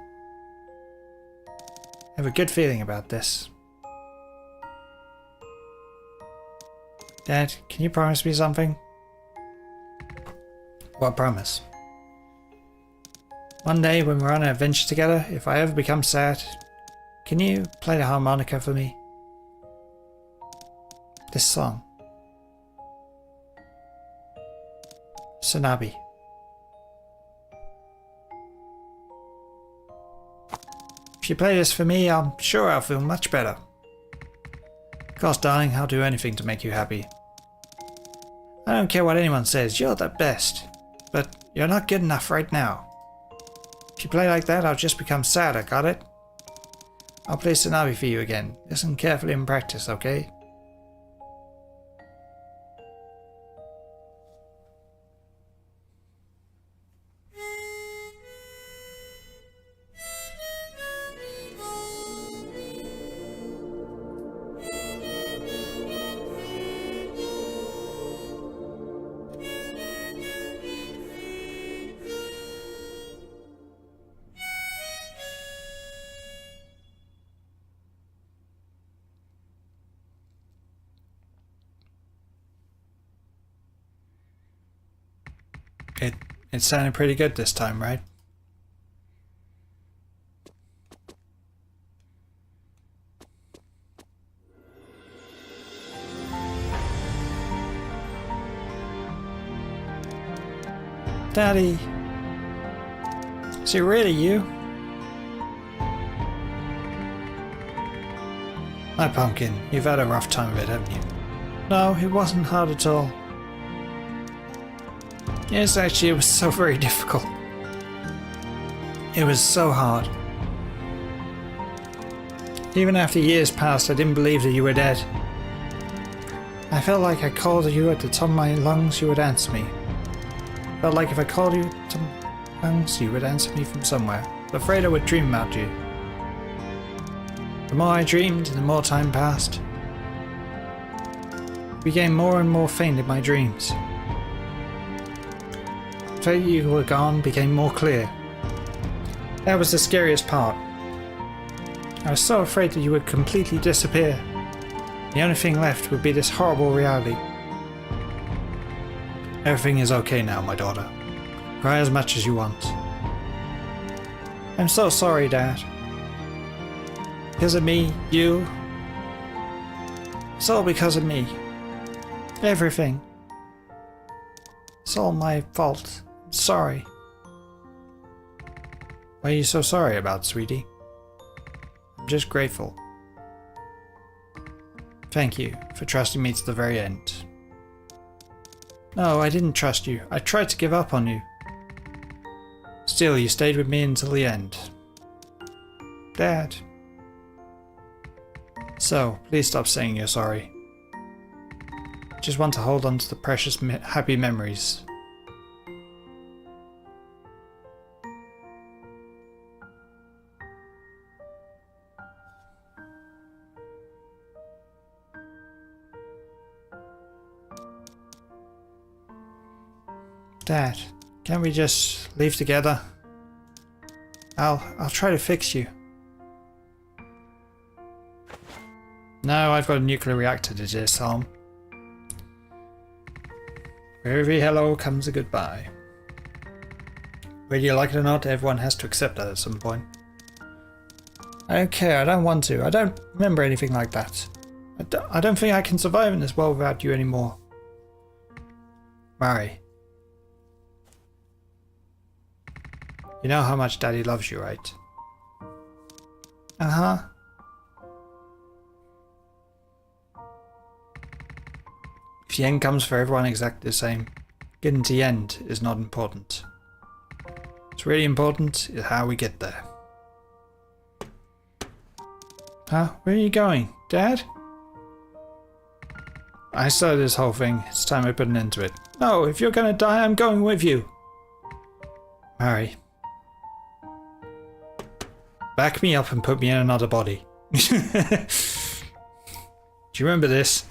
I have a good feeling about this. Dad, can you promise me something? What promise? One day when we're on an adventure together, if I ever become sad, can you play the harmonica for me? This song. SANABI. If you play this for me, I'm sure I'll feel much better. Of course, darling, I'll do anything to make you happy. I don't care what anyone says, you're the best. But you're not good enough right now. If you play like that, I'll just become sadder, got it? I'll play SANABI for you again. Listen carefully and practice, okay? It sounded pretty good this time, right? Daddy! Is it really you? My pumpkin, you've had a rough time of it, haven't you? No, it wasn't hard at all. Yes, actually, it was so very difficult. It was so hard. Even after years passed, I didn't believe that you were dead. I felt like I called you at the top of my lungs, you would answer me. Felt like if I called you to my lungs, you would answer me from somewhere. I was afraid I would dream about you. The more I dreamed, the more time passed. I became more and more faint in my dreams. The fact you were gone became more clear. That was the scariest part. I was so afraid that you would completely disappear. The only thing left would be this horrible reality. Everything is okay now, my daughter. Cry as much as you want. I'm so sorry, Dad. Because of me, you... It's all because of me. Everything. It's all my fault. I'm sorry. What are you so sorry about, sweetie? I'm just grateful. Thank you for trusting me to the very end. No, I didn't trust you. I tried to give up on you. Still, you stayed with me until the end. Dad. So, please stop saying you're sorry. I just want to hold on to the precious happy memories. Dad, can't we just leave together? I'll try to fix you. No, I've got a nuclear reactor to disarm. For every hello comes a goodbye. Whether you like it or not, everyone has to accept that at some point. I don't care, I don't want to. I don't remember anything like that. I don't think I can survive in this world without you anymore. Mari. You know how much Daddy loves you, right? Uh-huh. If the end comes for everyone exactly the same, getting to the end is not important. What's really important is how we get there. Huh? Where are you going? Dad? I started this whole thing. It's time I put an end to it. No, if you're gonna die, I'm going with you. Mari. Back me up and put me in another body. Do you remember this?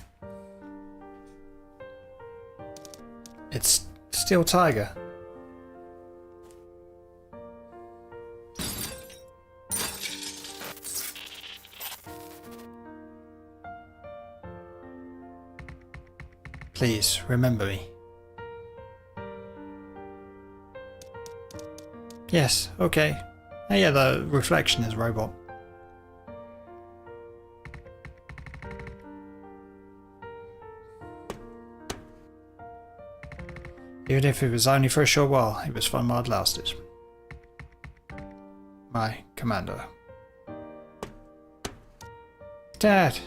It's Steel Tiger. Please, remember me. Yes, okay. Oh yeah, the reflection is robot. Even if it was only for a short while, it was fun while it lasted. My commander. Dad.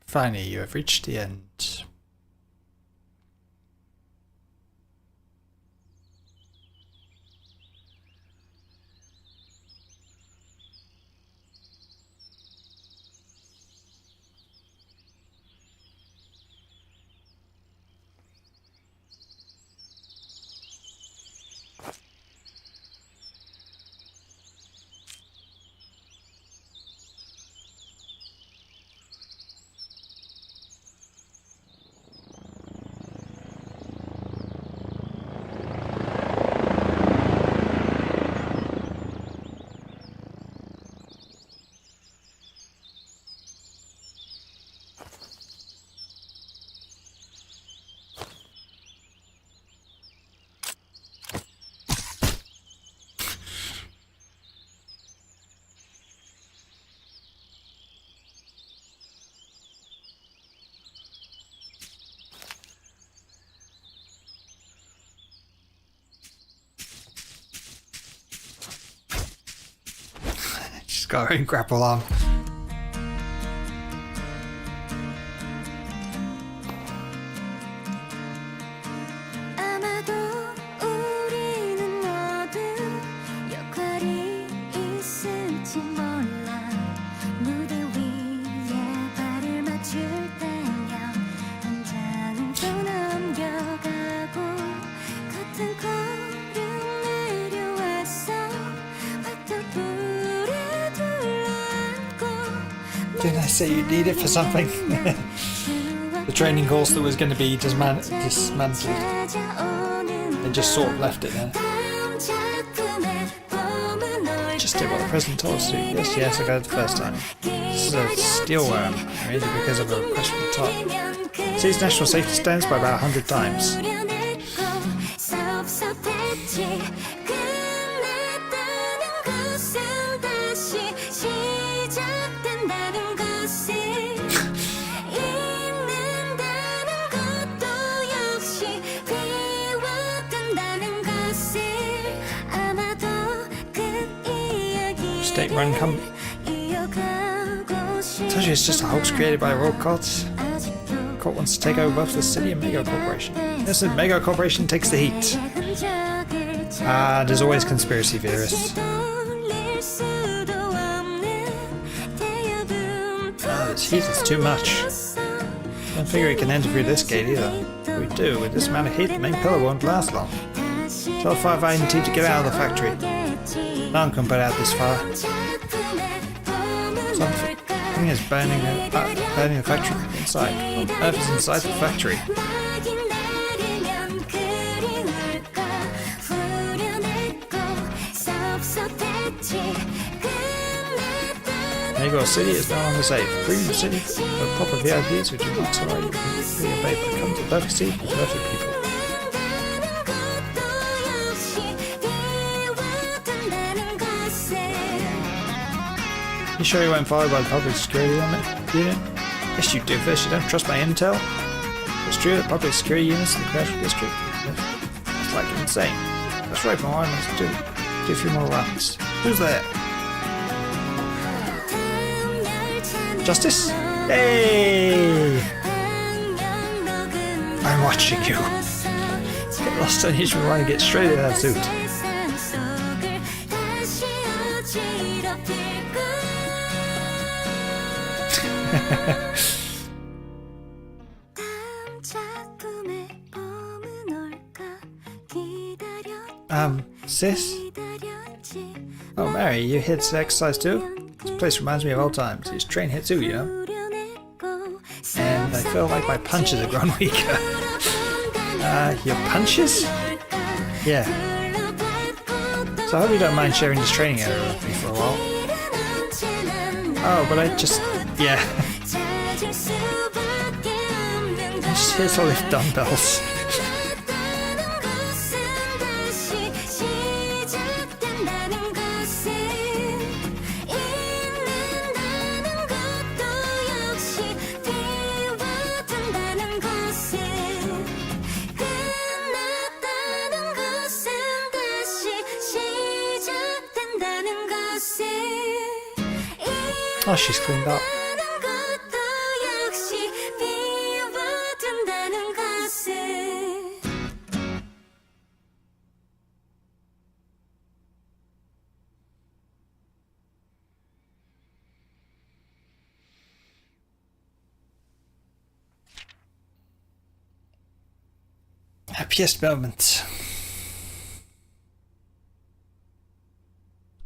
Finally, you have reached the end. She's got her own grapple arm. Didn't I say you'd need it for something? The training course that was going to be dismantled. They just sort of left it there. Just did what the president told us to do. Yes, I got it the first time. This is a steel worm, maybe because of a request from the top. Exceeds national safety standards by about 100 times. State-run company. Told you it's just a hoax created by the royal courts. The court wants to take over both the city and Mego Corporation. Yes, the Mego Corporation takes the heat. There's always conspiracy theorists. This heat is too much. Don't figure we can enter through this gate either. If we do, with this amount of heat, the main pillar won't last long. Tell 5 INT to get out of the factory. No one can put out this fire. Something is burning the factory from inside. What on earth is inside the factory? Mego City is no longer safe. Freedom City, for proper VIPs who do not already be obeyed, but come to perfect city for perfect people. You sure you weren't followed by the public security unit? Yes, you do. First, you don't trust my intel. It's true that public security units in the commercial district. It's like insane. That's right, my wife must do a few more rounds. Who's there? Justice? Hey! I'm watching you. Get lost on his rewind and get straight in that suit. Sis? Oh, Mary, you hit exercise too? This place reminds me of old times. Used to train here too, you know? And I feel like my punches have grown weaker. Your punches? Yeah. So I hope you don't mind sharing this training area with me for a while. Oh, but I just... yeah. I'm just here to lift dumbbells. Oh, she's cleaned up. Happiest moment.